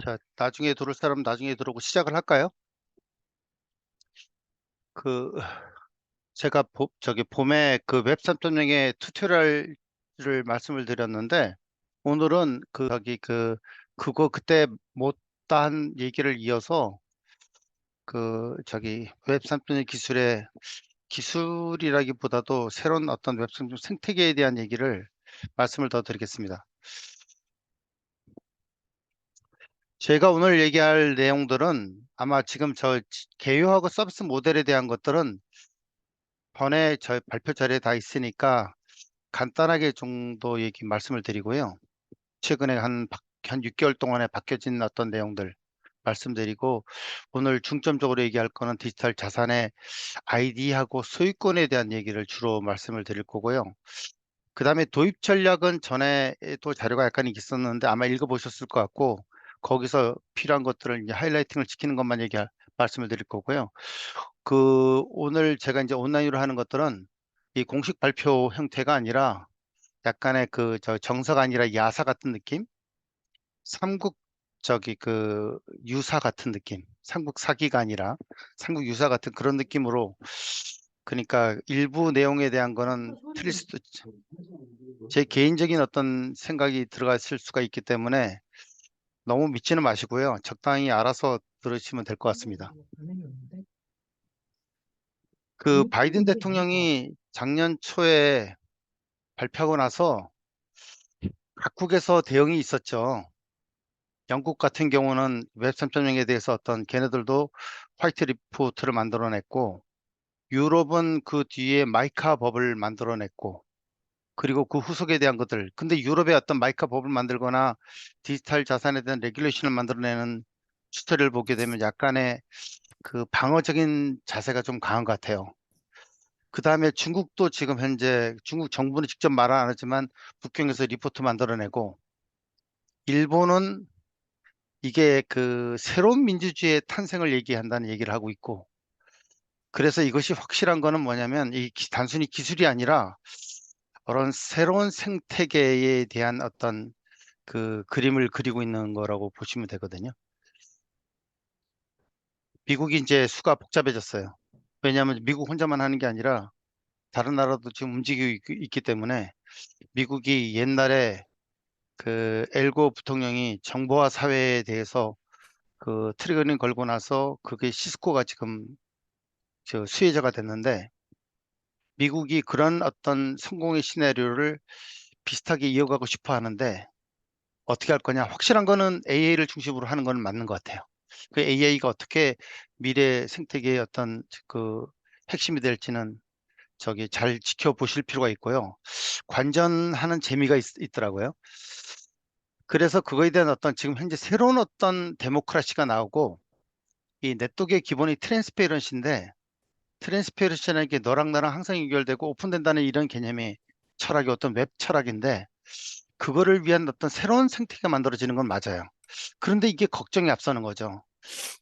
자, 나중에 들어올 사람 나중에 들어오고 시작을 할까요? 그 제가 봄에 그 웹 3.0의 튜토리얼을 말씀을 드렸는데 오늘은 그거 그때 못한 얘기를 이어서 웹 3.0 기술이라기보다도 새로운 어떤 웹 3.0 생태계에 대한 얘기를 말씀을 더 드리겠습니다. 제가 오늘 얘기할 내용들은 아마 지금 개요하고 서비스 모델에 대한 것들은 전에 저희 발표 자리에 다 있으니까 간단하게 정도 얘기 말씀을 드리고요. 최근에 한 6개월 동안에 바뀌어진 어떤 내용들 말씀드리고 오늘 중점적으로 얘기할 거는 디지털 자산의 아이디하고 소유권에 대한 얘기를 주로 말씀을 드릴 거고요. 그 다음에 도입 전략은 전에도 자료가 약간 있었는데 아마 읽어보셨을 것 같고 거기서 필요한 것들을 이제 하이라이팅을 시키는 것만 말씀을 드릴 거고요. 오늘 제가 이제 온라인으로 하는 것들은 이 공식 발표 형태가 아니라 약간의 정서가 아니라 야사 같은 느낌? 삼국 유사 같은 느낌. 삼국 사기가 아니라 삼국 유사 같은 그런 느낌으로 그러니까 일부 내용에 대한 거는 틀릴 수도 제 개인적인 어떤 생각이 들어갔을 수가 있기 때문에 너무 믿지는 마시고요. 적당히 알아서 들으시면 될 것 같습니다. 그 바이든 대통령이 작년 초에 발표하고 나서 각국에서 대응이 있었죠. 영국 같은 경우는 웹 3.0에 대해서 어떤 걔네들도 화이트 리포트를 만들어냈고 유럽은 그 뒤에 마이카 법을 만들어냈고 그리고 그 후속에 대한 것들 근데 유럽의 어떤 마이카 법을 만들거나 디지털 자산에 대한 레귤레이션을 만들어내는 추세를 보게 되면 약간의 그 방어적인 자세가 좀 강한 것 같아요. 그 다음에 중국도 지금 현재 중국 정부는 직접 말은 안 하지만 북경에서 리포트 만들어내고 일본은 이게 그 새로운 민주주의의 탄생을 얘기한다는 얘기를 하고 있고 그래서 이것이 확실한 거는 뭐냐면 단순히 기술이 아니라 그런 새로운 생태계에 대한 어떤 그 그림을 그리고 있는 거라고 보시면 되거든요. 미국이 이제 수가 복잡해졌어요. 왜냐하면 미국 혼자만 하는 게 아니라 다른 나라도 지금 움직이고 있기 때문에 미국이 옛날에 그 엘고 부통령이 정보화 사회에 대해서 그 트리거링 걸고 나서 그게 시스코가 지금 수혜자가 됐는데 미국이 그런 어떤 성공의 시나리오를 비슷하게 이어가고 싶어 하는데 어떻게 할 거냐? 확실한 거는 AI를 중심으로 하는 건 맞는 것 같아요. 그 AI가 어떻게 미래 생태계의 어떤 그 핵심이 될지는 잘 지켜보실 필요가 있고요. 관전하는 재미가 있더라고요. 그래서 그거에 대한 어떤 지금 현재 새로운 어떤 데모크라시가 나오고 이 네트워크의 기본이 트랜스페런시인데 트랜스페런시라는 게 너랑 나랑 항상 연결되고 오픈된다는 이런 개념이 철학이 어떤 웹 철학인데 그거를 위한 어떤 새로운 생태계가 만들어지는 건 맞아요. 그런데 이게 걱정이 앞서는 거죠.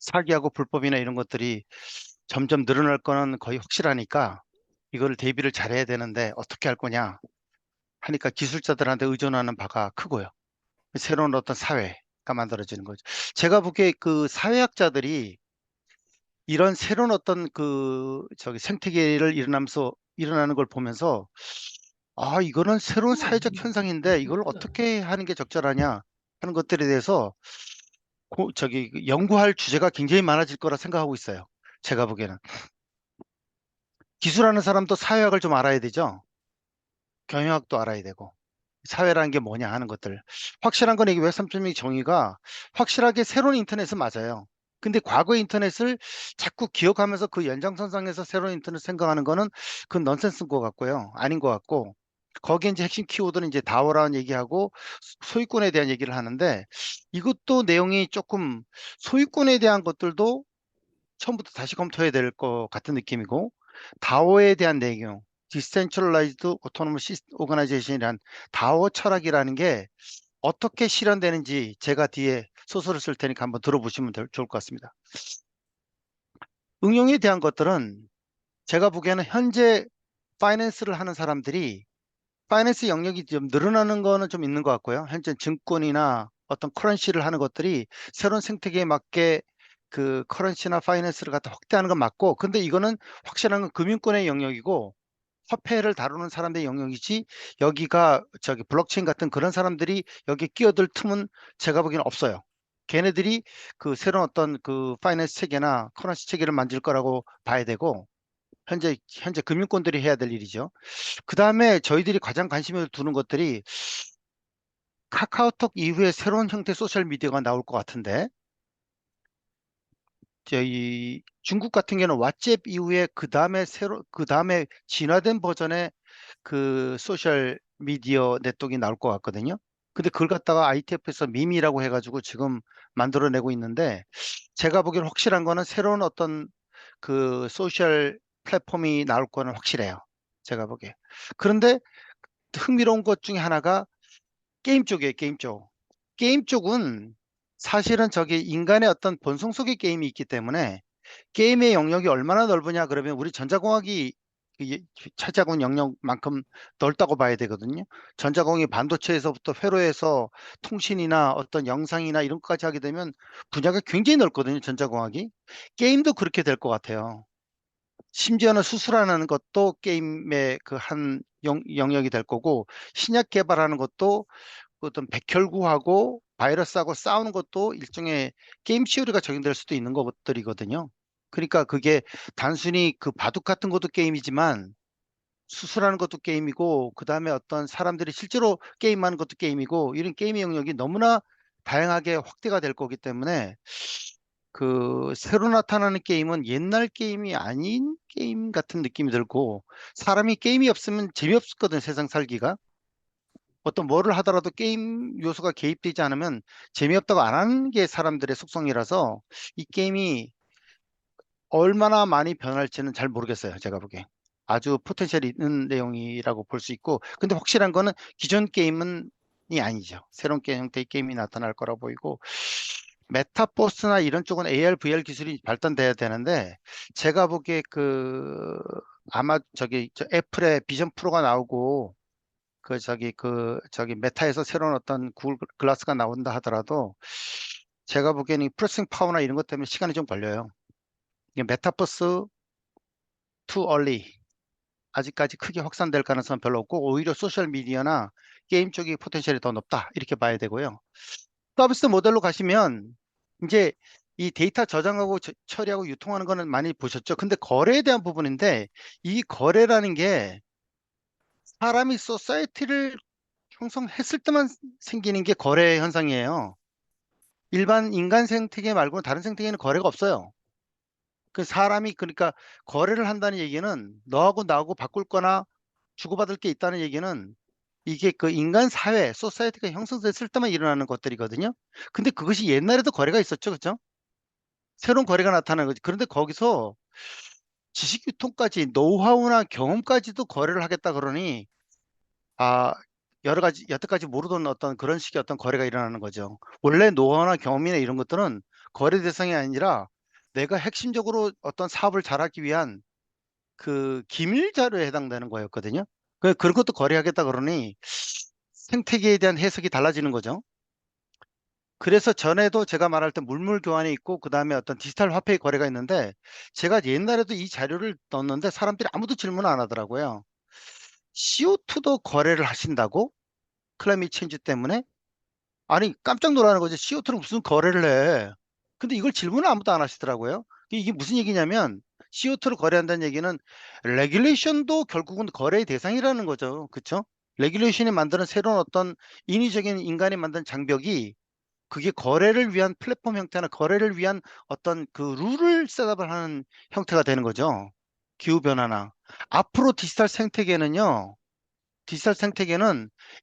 사기하고 불법이나 이런 것들이 점점 늘어날 거는 거의 확실하니까 이거를 대비를 잘해야 되는데 어떻게 할 거냐 하니까 기술자들한테 의존하는 바가 크고요. 새로운 어떤 사회가 만들어지는 거죠. 제가 보기에 그 사회학자들이 이런 새로운 어떤 생태계를 일어나는 걸 보면서 이거는 새로운 사회적 현상인데 이걸 어떻게 하는 게 적절하냐 하는 것들에 대해서 연구할 주제가 굉장히 많아질 거라 생각하고 있어요. 제가 보기에는. 기술하는 사람도 사회학을 좀 알아야 되죠. 경영학도 알아야 되고. 사회라는 게 뭐냐 하는 것들. 확실한 건 이게 웹 3.0 정의가 확실하게 새로운 인터넷은 맞아요. 근데 과거의 인터넷을 자꾸 기억하면서 그 연장선상에서 새로운 인터넷 생각하는 거는 그건 넌센스인 것 같고요. 아닌 것 같고. 거기에 이제 핵심 키워드는 이제 다오라는 얘기하고 소유권에 대한 얘기를 하는데 이것도 내용이 조금 소유권에 대한 것들도 처음부터 다시 검토해야 될 것 같은 느낌이고 다오에 대한 내용 Decentralized Autonomous Organization이란 다오 철학이라는 게 어떻게 실현되는지 제가 뒤에 소설을 쓸 테니까 한번 들어보시면 좋을 것 같습니다. 응용에 대한 것들은 제가 보기에는 현재 파이낸스를 하는 사람들이 파이낸스 영역이 좀 늘어나는 거는 좀 있는 것 같고요. 현재 증권이나 어떤 커런시를 하는 것들이 새로운 생태계에 맞게 그 커런시나 파이낸스를 갖다 확대하는 건 맞고, 근데 이거는 확실한 건 금융권의 영역이고 화폐를 다루는 사람들의 영역이지, 여기가 저기 블록체인 같은 그런 사람들이 여기 끼어들 틈은 제가 보기에는 없어요. 걔네들이 그 새로운 어떤 그 파이낸스 체계나 커런시 체계를 만들 거라고 봐야 되고, 현재 금융권들이 해야 될 일이죠. 그 다음에 저희들이 가장 관심을 두는 것들이 카카오톡 이후에 새로운 형태의 소셜 미디어가 나올 것 같은데, 저희 중국 같은 경우는 왓츠앱 이후에 그 다음에 진화된 버전의 그 소셜 미디어 네트워크가 나올 것 같거든요. 근데 그걸 갖다가 ITF에서 밈이라고 해가지고 지금 만들어내고 있는데, 제가 보기에는 확실한 거는 새로운 어떤 그 소셜 플랫폼이 나올 거는 확실해요. 제가 보기에. 그런데 흥미로운 것 중에 하나가 게임 쪽이에요, 게임 쪽. 게임 쪽은 사실은 저기 인간의 어떤 본성 속의 게임이 있기 때문에 게임의 영역이 얼마나 넓으냐 그러면 우리 전자공학이 이 차지하고 있는 영역만큼 넓다고 봐야 되거든요. 전자공학이 반도체에서부터 회로에서 통신이나 어떤 영상이나 이런 것까지 하게 되면 분야가 굉장히 넓거든요. 전자공학이. 게임도 그렇게 될 것 같아요. 심지어는 수술하는 것도 게임의 그 한 영역이 될 거고, 신약 개발하는 것도 어떤 백혈구하고 바이러스하고 싸우는 것도 일종의 게임 시오리가 적용될 수도 있는 것들이거든요. 그러니까 그게 단순히 그 바둑 같은 것도 게임이지만 수술하는 것도 게임이고, 그 다음에 어떤 사람들이 실제로 게임하는 것도 게임이고, 이런 게임의 영역이 너무나 다양하게 확대가 될 거기 때문에 그 새로 나타나는 게임은 옛날 게임이 아닌 게임 같은 느낌이 들고, 사람이 게임이 없으면 재미없거든, 세상 살기가. 어떤 뭐를 하더라도 게임 요소가 개입되지 않으면 재미없다고 안 하는 게 사람들의 속성이라서 이 게임이 얼마나 많이 변할지는 잘 모르겠어요. 제가 보기에. 아주 포텐셜이 있는 내용이라고 볼 수 있고, 근데 확실한 거는 기존 게임은 이 아니죠. 새로운 게임 형태의 게임이 나타날 거라 보이고, 메타버스나 이런 쪽은 AR, VR 기술이 발전돼야 되는데, 제가 보기에 그 아마 저 애플의 비전 프로가 나오고 저기 메타에서 새로운 어떤 구글 글라스가 나온다 하더라도 제가 보기에는 이 프로세싱 파워나 이런 것 때문에 시간이 좀 걸려요. 이게 메타버스 too early, 아직까지 크게 확산될 가능성은 별로 없고 오히려 소셜 미디어나 게임 쪽이 포텐셜이 더 높다 이렇게 봐야 되고요. 서비스 모델로 가시면 이제 이 데이터 저장하고 처리하고 유통하는 거는 많이 보셨죠. 근데 거래에 대한 부분인데, 이 거래라는 게 사람이 소사이티를 형성했을 때만 생기는 게 거래 현상이에요. 일반 인간 생태계 말고는 다른 생태계는 거래가 없어요. 그 사람이 그러니까 거래를 한다는 얘기는 너하고 나하고 바꿀 거나 주고받을 게 있다는 얘기는 이게 그 인간 사회, 소사이티가 형성됐을 때만 일어나는 것들이거든요. 근데 그것이 옛날에도 거래가 있었죠. 그죠? 새로운 거래가 나타나는 거지. 그런데 거기서 지식 유통까지 노하우나 경험까지도 거래를 하겠다 그러니 아, 여러 가지 여태까지 모르던 어떤 그런 식의 어떤 거래가 일어나는 거죠. 원래 노하우나 경험이나 이런 것들은 거래 대상이 아니라 내가 핵심적으로 어떤 사업을 잘하기 위한 그 기밀 자료에 해당되는 거였거든요. 그런 것도 거래하겠다 그러니 생태계에 대한 해석이 달라지는 거죠. 그래서 전에도 제가 말할 때 물물 교환이 있고 그다음에 어떤 디지털 화폐의 거래가 있는데, 제가 옛날에도 이 자료를 넣었는데 사람들이 아무도 질문 안 하더라고요. CO2도 거래를 하신다고? 클라이밋 체인지 때문에? 아니, 깜짝 놀라는 거죠. CO2는 무슨 거래를 해. 근데 이걸 질문을 아무도 안 하시더라고요. 이게 무슨 얘기냐면 CO2를 거래한다는 얘기는 레귤레이션도 결국은 거래의 대상이라는 거죠. 그렇죠? 레귤레이션이 만드는 새로운 어떤 인위적인 인간이 만든 장벽이 그게 거래를 위한 플랫폼 형태나 거래를 위한 어떤 그 룰을 셋업을 하는 형태가 되는 거죠. 기후변화나. 앞으로 디지털 생태계는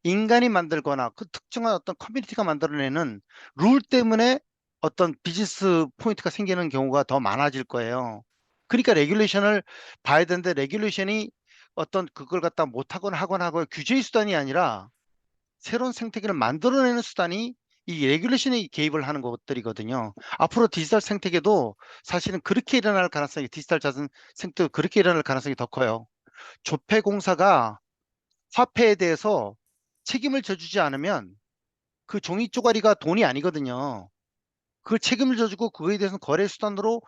인간이 만들거나 그 특정한 어떤 커뮤니티가 만들어내는 룰 때문에 어떤 비즈니스 포인트가 생기는 경우가 더 많아질 거예요. 그러니까 레귤레이션을 봐야 되는데, 레귤레이션이 어떤 그걸 갖다 못하거나 하거나 하고 규제의 수단이 아니라 새로운 생태계를 만들어내는 수단이 이 레귤레이션이 개입을 하는 것들이거든요. 앞으로 디지털 생태계도 사실은 그렇게 일어날 가능성이, 디지털 자산 생태도 그렇게 일어날 가능성이 더 커요. 조폐공사가 화폐에 대해서 책임을 져주지 않으면 그 종이 쪼가리가 돈이 아니거든요. 그걸 책임을 져주고 그거에 대해서는 거래 수단으로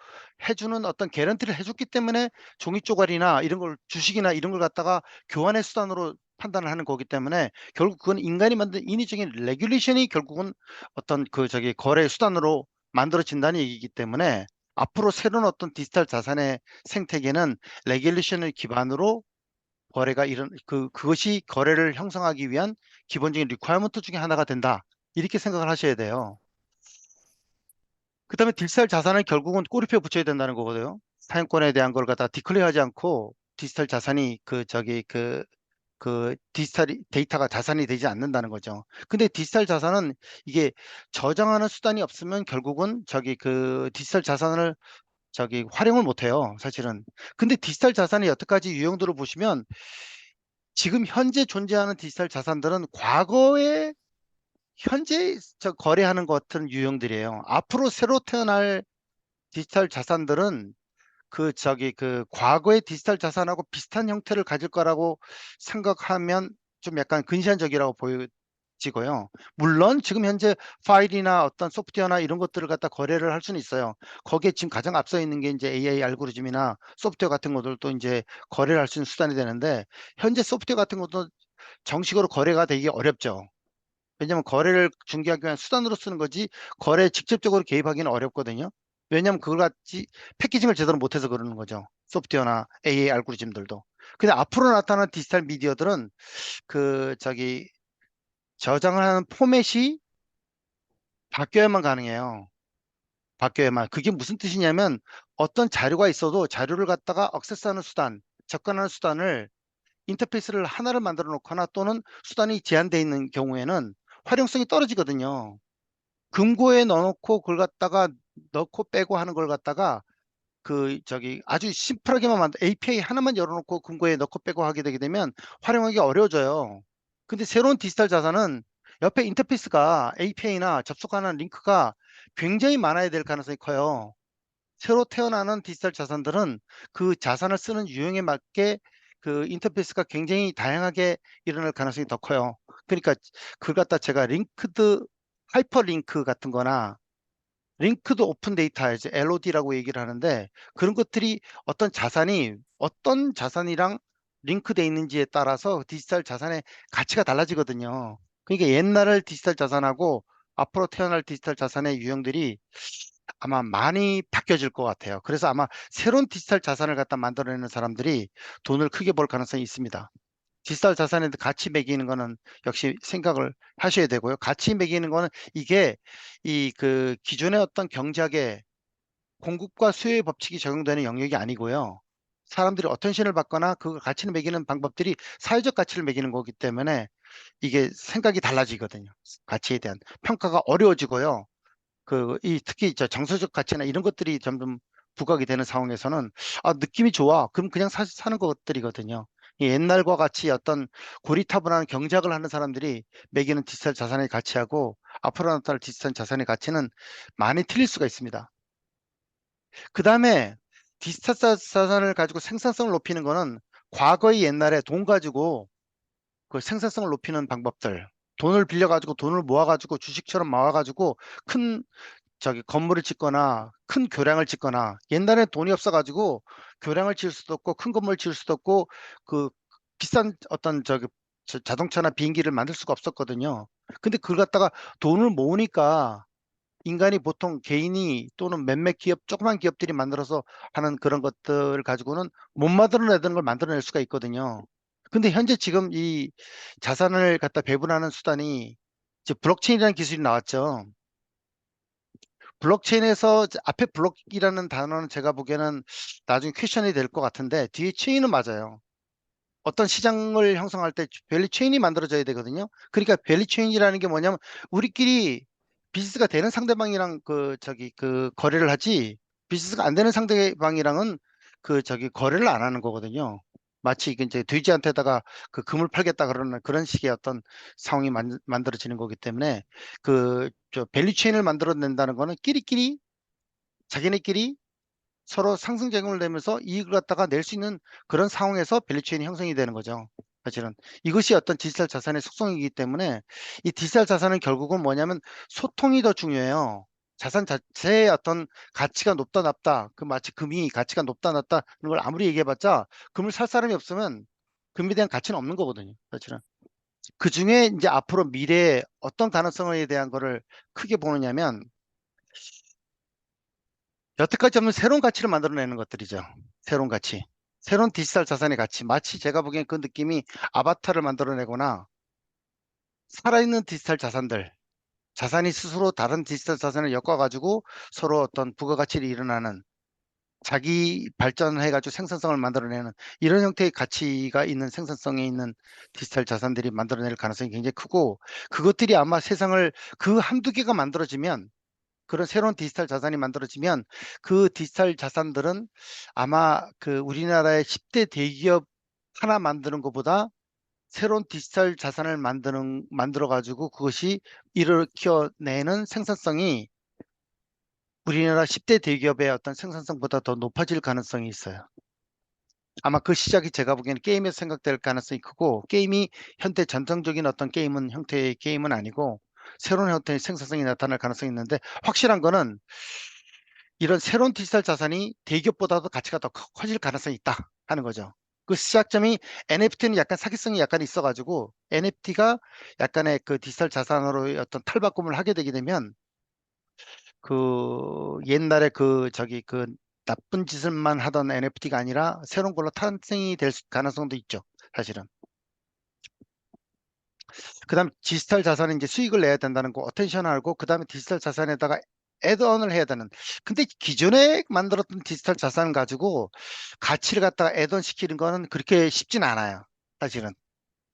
해주는 어떤 개런티를 해줬기 때문에 종이 쪼가리나 이런 걸 주식이나 이런 걸 갖다가 교환의 수단으로 판단을 하는 거기 때문에 결국 그건 인간이 만든 인위적인 레귤레이션이 결국은 어떤 그 저기 거래 수단으로 만들어진다는 얘기이기 때문에 앞으로 새로운 어떤 디지털 자산의 생태계는 레귤레이션을 기반으로 거래가 이런 그것이 거래를 형성하기 위한 기본적인 리퀘어먼트 중에 하나가 된다. 이렇게 생각을 하셔야 돼요. 그다음에 디지털 자산을 결국은 꼬리표에 붙여야 된다는 거거든요. 사용권에 대한 걸 갖다 디클레어하지 않고 디지털 자산이 그 디지털 데이터가 자산이 되지 않는다는 거죠. 근데 디지털 자산은 이게 저장하는 수단이 없으면 결국은 그 디지털 자산을 활용을 못 해요, 사실은. 근데 디지털 자산의 여태까지 유형들을 보시면 지금 현재 존재하는 디지털 자산들은 과거에 현재 거래하는 것 같은 유형들이에요. 앞으로 새로 태어날 디지털 자산들은 그 과거의 디지털 자산하고 비슷한 형태를 가질 거라고 생각하면 좀 약간 근시안적이라고 보여지고요. 물론 지금 현재 파일이나 어떤 소프트웨어나 이런 것들을 갖다 거래를 할 수는 있어요. 거기에 지금 가장 앞서 있는 게 이제 AI 알고리즘이나 소프트웨어 같은 것들도 이제 거래를 할 수 있는 수단이 되는데 현재 소프트웨어 같은 것도 정식으로 거래가 되기 어렵죠. 왜냐하면 거래를 중개하기 위한 수단으로 쓰는 거지 거래에 직접적으로 개입하기는 어렵거든요. 왜냐하면 그걸 같이 패키징을 제대로 못해서 그러는 거죠. 소프트웨어나 AI 알고리즘들도. 근데 앞으로 나타나는 디지털 미디어들은 저장을 하는 포맷이 바뀌어야만 가능해요. 바뀌어야만. 그게 무슨 뜻이냐면 어떤 자료가 있어도 자료를 갖다가 액세스하는 수단, 접근하는 수단을 인터페이스를 하나를 만들어 놓거나 또는 수단이 제한되어 있는 경우에는 활용성이 떨어지거든요. 금고에 넣어놓고 그걸 갖다가 넣고 빼고 하는 걸 갖다가 아주 심플하게만 API 하나만 열어놓고 금고에 넣고 빼고 하게 되게 되면 활용하기 어려워져요. 근데 새로운 디지털 자산은 옆에 인터페이스가 API나 접속하는 링크가 굉장히 많아야 될 가능성이 커요. 새로 태어나는 디지털 자산들은 그 자산을 쓰는 유형에 맞게 그 인터페이스가 굉장히 다양하게 일어날 가능성이 더 커요. 그러니까 그걸 갖다 제가 하이퍼링크 같은 거나 링크드 오픈 데이터, 이제 LOD라고 얘기를 하는데 그런 것들이 어떤 자산이랑 링크돼 있는지에 따라서 디지털 자산의 가치가 달라지거든요. 그러니까 옛날 디지털 자산하고 앞으로 태어날 디지털 자산의 유형들이 아마 많이 바뀌어질 것 같아요. 그래서 아마 새로운 디지털 자산을 갖다 만들어내는 사람들이 돈을 크게 벌 가능성이 있습니다. 디지털 자산에 가치 매기는 거는 역시 생각을 하셔야 되고요. 가치 매기는 거는 이게 기존의 어떤 경제학의 공급과 수요의 법칙이 적용되는 영역이 아니고요. 사람들이 어텐션을 받거나 그 가치를 매기는 방법들이 사회적 가치를 매기는 거기 때문에 이게 생각이 달라지거든요. 가치에 대한 평가가 어려워지고요. 특히 정서적 가치나 이런 것들이 점점 부각이 되는 상황에서는 느낌이 좋아. 그럼 그냥 사는 것들이거든요. 이 옛날과 같이 어떤 고리타분한 경작을 하는 사람들이 매기는 디지털 자산의 가치하고 앞으로 나타날 디지털 자산의 가치는 많이 틀릴 수가 있습니다. 그 다음에 디지털 자산을 가지고 생산성을 높이는 거는 과거의 옛날에 돈 가지고 그 생산성을 높이는 방법들. 돈을 빌려가지고 돈을 모아가지고 주식처럼 모아가지고 큰 건물을 짓거나 큰 교량을 짓거나 옛날에 돈이 없어가지고 교량을 지을 수도 없고 큰 건물을 지을 수도 없고 그 비싼 어떤 자동차나 비행기를 만들 수가 없었거든요. 근데 그걸 갖다가 돈을 모으니까 인간이 보통 개인이 또는 몇몇 기업, 조그만 기업들이 만들어서 하는 그런 것들을 가지고는 못 만들어내던 걸 만들어낼 수가 있거든요. 근데 현재 지금 이 자산을 갖다 배분하는 수단이 이제 블록체인이라는 기술이 나왔죠. 블록체인에서 앞에 블록이라는 단어는 제가 보기에는 나중에 퀘션이 될 것 같은데 뒤에 체인은 맞아요. 어떤 시장을 형성할 때 밸류 체인이 만들어져야 되거든요. 그러니까 밸류 체인이라는 게 뭐냐면 우리끼리 비즈니스가 되는 상대방이랑 거래를 하지 비즈니스가 안 되는 상대방이랑은 거래를 안 하는 거거든요. 마치 이게 이제 돼지한테다가 금을 팔겠다 그러는 그런 식의 어떤 상황이 만들어지는 거기 때문에 밸류 체인을 만들어낸다는 거는 끼리끼리 자기네끼리 서로 상승작용을 내면서 이익을 갖다가 낼 수 있는 그런 상황에서 밸류체인이 형성이 되는 거죠. 사실은 이것이 어떤 디지털 자산의 속성이기 때문에 이 디지털 자산은 결국은 뭐냐면 소통이 더 중요해요. 자산 자체의 어떤 가치가 높다 낮다, 그 마치 금이 가치가 높다 낮다 이런 걸 아무리 얘기해봤자 금을 살 사람이 없으면 금에 대한 가치는 없는 거거든요. 사실은 그 중에 이제 앞으로 미래에 어떤 가능성에 대한 거를 크게 보느냐면 여태까지 없는 새로운 가치를 만들어내는 것들이죠. 새로운 가치. 새로운 디지털 자산의 가치. 마치 제가 보기엔 그 느낌이 아바타를 만들어내거나 살아있는 디지털 자산들. 자산이 스스로 다른 디지털 자산을 엮어가지고 서로 어떤 부가가치를 일어나는 자기 발전해가지고 생산성을 만들어내는 이런 형태의 가치가 있는 생산성에 있는 디지털 자산들이 만들어낼 가능성이 굉장히 크고 그것들이 아마 세상을 그 한두 개가 만들어지면 그런 새로운 디지털 자산이 만들어지면 그 디지털 자산들은 아마 그 우리나라의 10대 대기업 하나 만드는 것보다 새로운 디지털 자산을 만들어 가지고 그것이 일으켜내는 생산성이 우리나라 10대 대기업의 어떤 생산성보다 더 높아질 가능성이 있어요. 아마 그 시작이 제가 보기에는 게임에서 생각될 가능성이 크고 게임이 현대 전통적인 어떤 게임은 형태의 게임은 아니고 새로운 형태의 생산성이 나타날 가능성이 있는데 확실한 거는 이런 새로운 디지털 자산이 대기업보다도 가치가 더 커질 가능성이 있다 하는 거죠. 그 시작점이 NFT는 약간 사기성이 약간 있어가지고 NFT가 약간의 그 디지털 자산으로 어떤 탈바꿈을 하게 되게 되면 그 옛날에 그 저기 그 나쁜 짓을만 하던 NFT가 아니라 새로운 걸로 탄생이 될 가능성도 있죠. 사실은. 그다음 디지털 자산은 이제 수익을 내야 된다는 거 어텐션 알고 그다음에 디지털 자산에다가 애드온을 해야 되는. 근데 기존에 만들었던 디지털 자산 가지고 가치를 갖다가 애드온 시키는 거는 그렇게 쉽진 않아요. 사실은.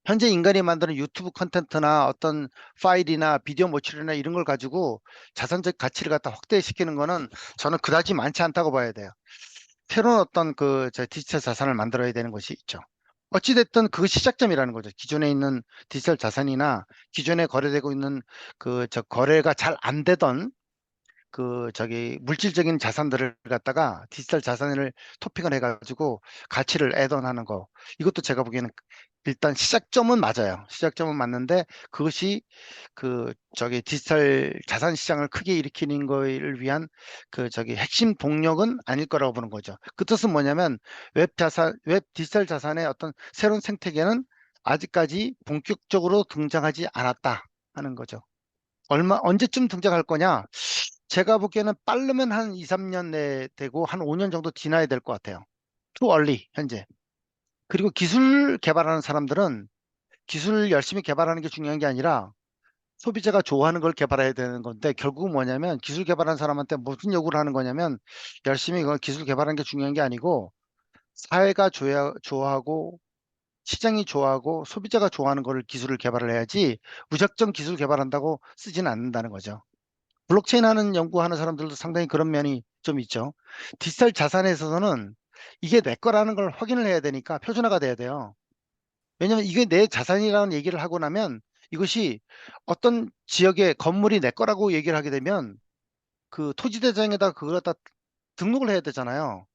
현재 인간이 만드는 유튜브 컨텐츠나 어떤 파일이나 비디오 모듈이나 이런 걸 가지고 자산적 가치를 갖다 확대시키는 거는 저는 그다지 많지 않다고 봐야 돼요. 새로운 어떤 저 디지털 자산을 만들어야 되는 것이 있죠. 어찌됐든 그 시작점이라는 거죠. 기존에 있는 디지털 자산이나 기존에 거래되고 있는 저 거래가 잘 안 되던 저기 물질적인 자산들을 갖다가 디지털 자산을 토픽을 해가지고 가치를 애던하는 거. 이것도 제가 보기에는 일단 시작점은 맞아요. 시작점은 맞는데 그것이 저기 디지털 자산 시장을 크게 일으키는 거를 위한 저기 핵심 동력은 아닐 거라고 보는 거죠. 그 뜻은 뭐냐면 웹 디지털 자산의 어떤 새로운 생태계는 아직까지 본격적으로 등장하지 않았다 하는 거죠. 언제쯤 등장할 거냐? 제가 보기에는 빠르면 한 2, 3년 내에 되고 한 5년 정도 지나야 될 것 같아요. too early, 현재. 그리고 기술 개발하는 사람들은 기술을 열심히 개발하는 게 중요한 게 아니라 소비자가 좋아하는 걸 개발해야 되는 건데 결국은 뭐냐면 기술 개발하는 사람한테 무슨 요구를 하는 거냐면 열심히 그 기술 개발하는 게 중요한 게 아니고 사회가 좋아하고 시장이 좋아하고 소비자가 좋아하는 거를 기술을 개발을 해야지 무작정 기술 개발한다고 쓰지는 않는다는 거죠. 블록체인 하는 연구하는 사람들도 상당히 그런 면이 좀 있죠. 디지털 자산에 있어서는 이게 내 거라는 걸 확인을 해야 되니까 표준화가 돼야 돼요. 왜냐하면 이게 내 자산이라는 얘기를 하고 나면 이것이 어떤 지역의 건물이 내 거라고 얘기를 하게 되면 그 토지대장에다 그걸 갖다 등록을 해야 되잖아요.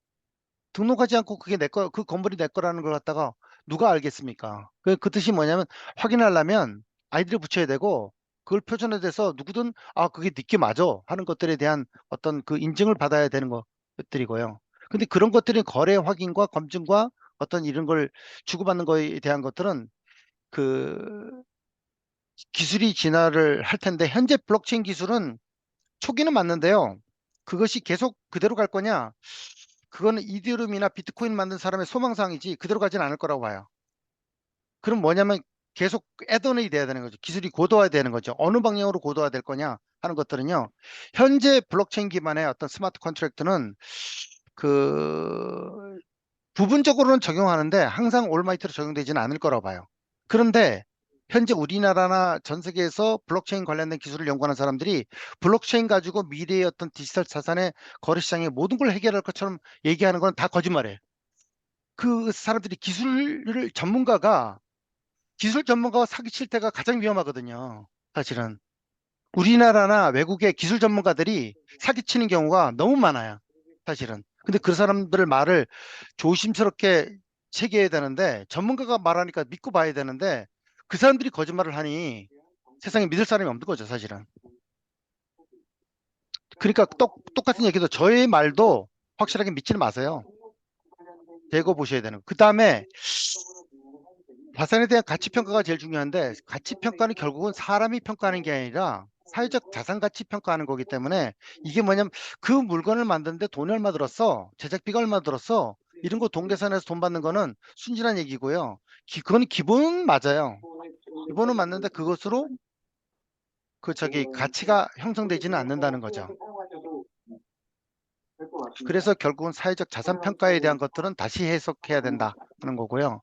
등록하지 않고 그게 내 거, 그 건물이 내 거라는 걸 갖다가 누가 알겠습니까? 그 뜻이 뭐냐면 확인하려면 아이디를 붙여야 되고 그걸 표준화돼서 누구든 아, 그게 네게 맞아 하는 것들에 대한 어떤 그 인증을 받아야 되는 것들이고요. 근데 그런 것들이 거래 확인과 검증과 어떤 이런 걸 주고받는 거에 대한 것들은 그 기술이 진화를 할 텐데 현재 블록체인 기술은 초기는 맞는데요. 그것이 계속 그대로 갈 거냐? 그거는 이더리움이나 비트코인 만든 사람의 소망사항이지 그대로 가진 않을 거라고 봐요. 그럼 뭐냐면 계속 애돈이 돼야 되는 거죠. 기술이 고도화되는 거죠. 어느 방향으로 고도화될 거냐 하는 것들은요. 현재 블록체인 기반의 어떤 스마트 컨트랙트는 그 부분적으로는 적용하는데 항상 올마이트로 적용되지는 않을 거라고 봐요. 그런데 현재 우리나라나 전 세계에서 블록체인 관련된 기술을 연구하는 사람들이 블록체인 가지고 미래의 어떤 디지털 자산의 거래 시장의 모든 걸 해결할 것처럼 얘기하는 건 다 거짓말이에요. 그 사람들이 기술 전문가와 사기칠 때가 가장 위험하거든요. 사실은 우리나라나 외국의 기술 전문가들이 사기치는 경우가 너무 많아요. 사실은. 근데 그 사람들을 말을 조심스럽게 체계해야 되는데 전문가가 말하니까 믿고 봐야 되는데 그 사람들이 거짓말을 하니 세상에 믿을 사람이 없는 거죠, 사실은. 그러니까 똑같은 얘기도 저의 말도 확실하게 믿지는 마세요. 대거 보셔야 되는 거. 그 다음에 자산에 대한 가치 평가가 제일 중요한데 가치 평가는 결국은 사람이 평가하는 게 아니라 사회적 자산 가치 평가하는 거기 때문에 이게 뭐냐면 그 물건을 만드는데 돈이 얼마 들었어? 제작비가 얼마 들었어? 이런 거 돈 계산해서 돈 받는 거는 순진한 얘기고요. 그건 기본 맞아요. 기본은 맞는데 그것으로 그 저기 가치가 형성되지는 않는다는 거죠. 그래서 결국은 사회적 자산 평가에 대한 것들은 다시 해석해야 된다 하는 거고요.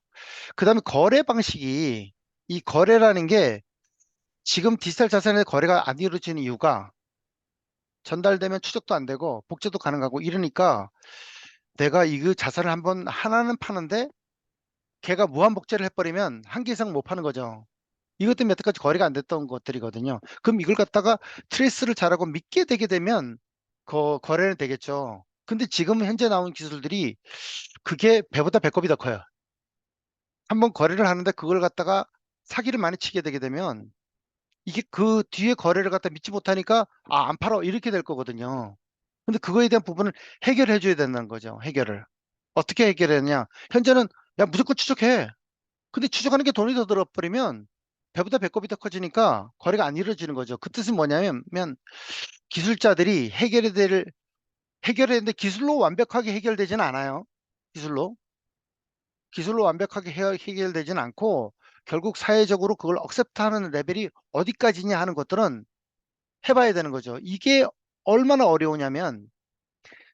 그 다음에 거래 방식이 이 거래라는 게 지금 디지털 자산의 거래가 안 이루어지는 이유가 전달되면 추적도 안 되고 복제도 가능하고 이러니까 내가 이 그 자산을 한번 하나는 파는데 걔가 무한 복제를 해버리면 한 개 이상 못 파는 거죠. 이것 때문에 여태까지 거래가 안 됐던 것들이거든요. 그럼 이걸 갖다가 트레이스를 잘하고 믿게 되게 되면 거래는 되겠죠. 근데 지금 현재 나온 기술들이 그게 배보다 배꼽이 더 커요. 한번 거래를 하는데 그걸 갖다가 사기를 많이 치게 되게 되면 이게 그 뒤에 거래를 갖다 믿지 못하니까 안 팔어 이렇게 될 거거든요. 근데 그거에 대한 부분을 해결해 줘야 된다는 거죠. 해결을. 어떻게 해결했냐? 현재는 야 무조건 추적해. 근데 추적하는 게 돈이 더 들어버리면 배보다 배꼽이 더 커지니까 거래가 안 이루어지는 거죠. 그 뜻은 뭐냐면 기술자들이 해결해야 되는데 기술로 완벽하게 해결되지는 않아요. 기술로 완벽하게 해결되지는 않고 결국 사회적으로 그걸 억셉트하는 레벨이 어디까지냐 하는 것들은 해봐야 되는 거죠. 이게 얼마나 어려우냐면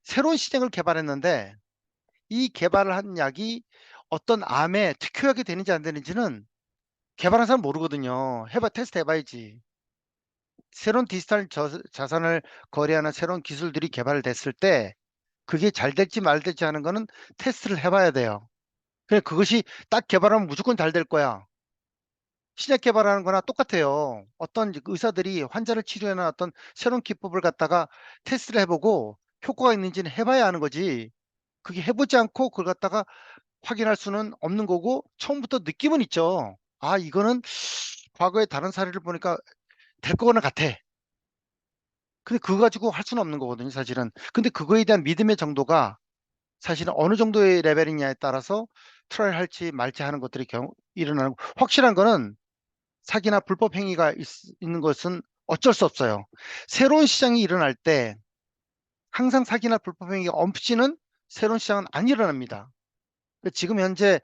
새로운 시장을 개발했는데 이 개발을 한 약이 어떤 암에 특효약이 되는지 안 되는지는 개발한 사람 모르거든요. 테스트 해봐야지. 새로운 디지털 자산을 거래하는 새로운 기술들이 개발됐을 때 그게 잘 될지 말 될지 하는 거는 테스트를 해봐야 돼요. 그래 그것이 딱 개발하면 무조건 잘 될 거야. 신약 개발하는 거나 똑같아요. 어떤 의사들이 환자를 치료하는 어떤 새로운 기법을 갖다가 테스트를 해보고 효과가 있는지는 해봐야 하는 거지. 그게 해보지 않고 그걸 갖다가 확인할 수는 없는 거고 처음부터 느낌은 있죠. 아 이거는 과거에 다른 사례를 보니까 될 거는 같아. 근데 그거 가지고 할 수는 없는 거거든요, 사실은. 근데 그거에 대한 믿음의 정도가 사실은 어느 정도의 레벨이냐에 따라서 트라이를 할지 말지 하는 것들이 일어나는 확실한 거는 사기나 불법 행위가 있는 것은 어쩔 수 없어요. 새로운 시장이 일어날 때 항상 사기나 불법 행위가 없이는 새로운 시장은 안 일어납니다. 지금 현재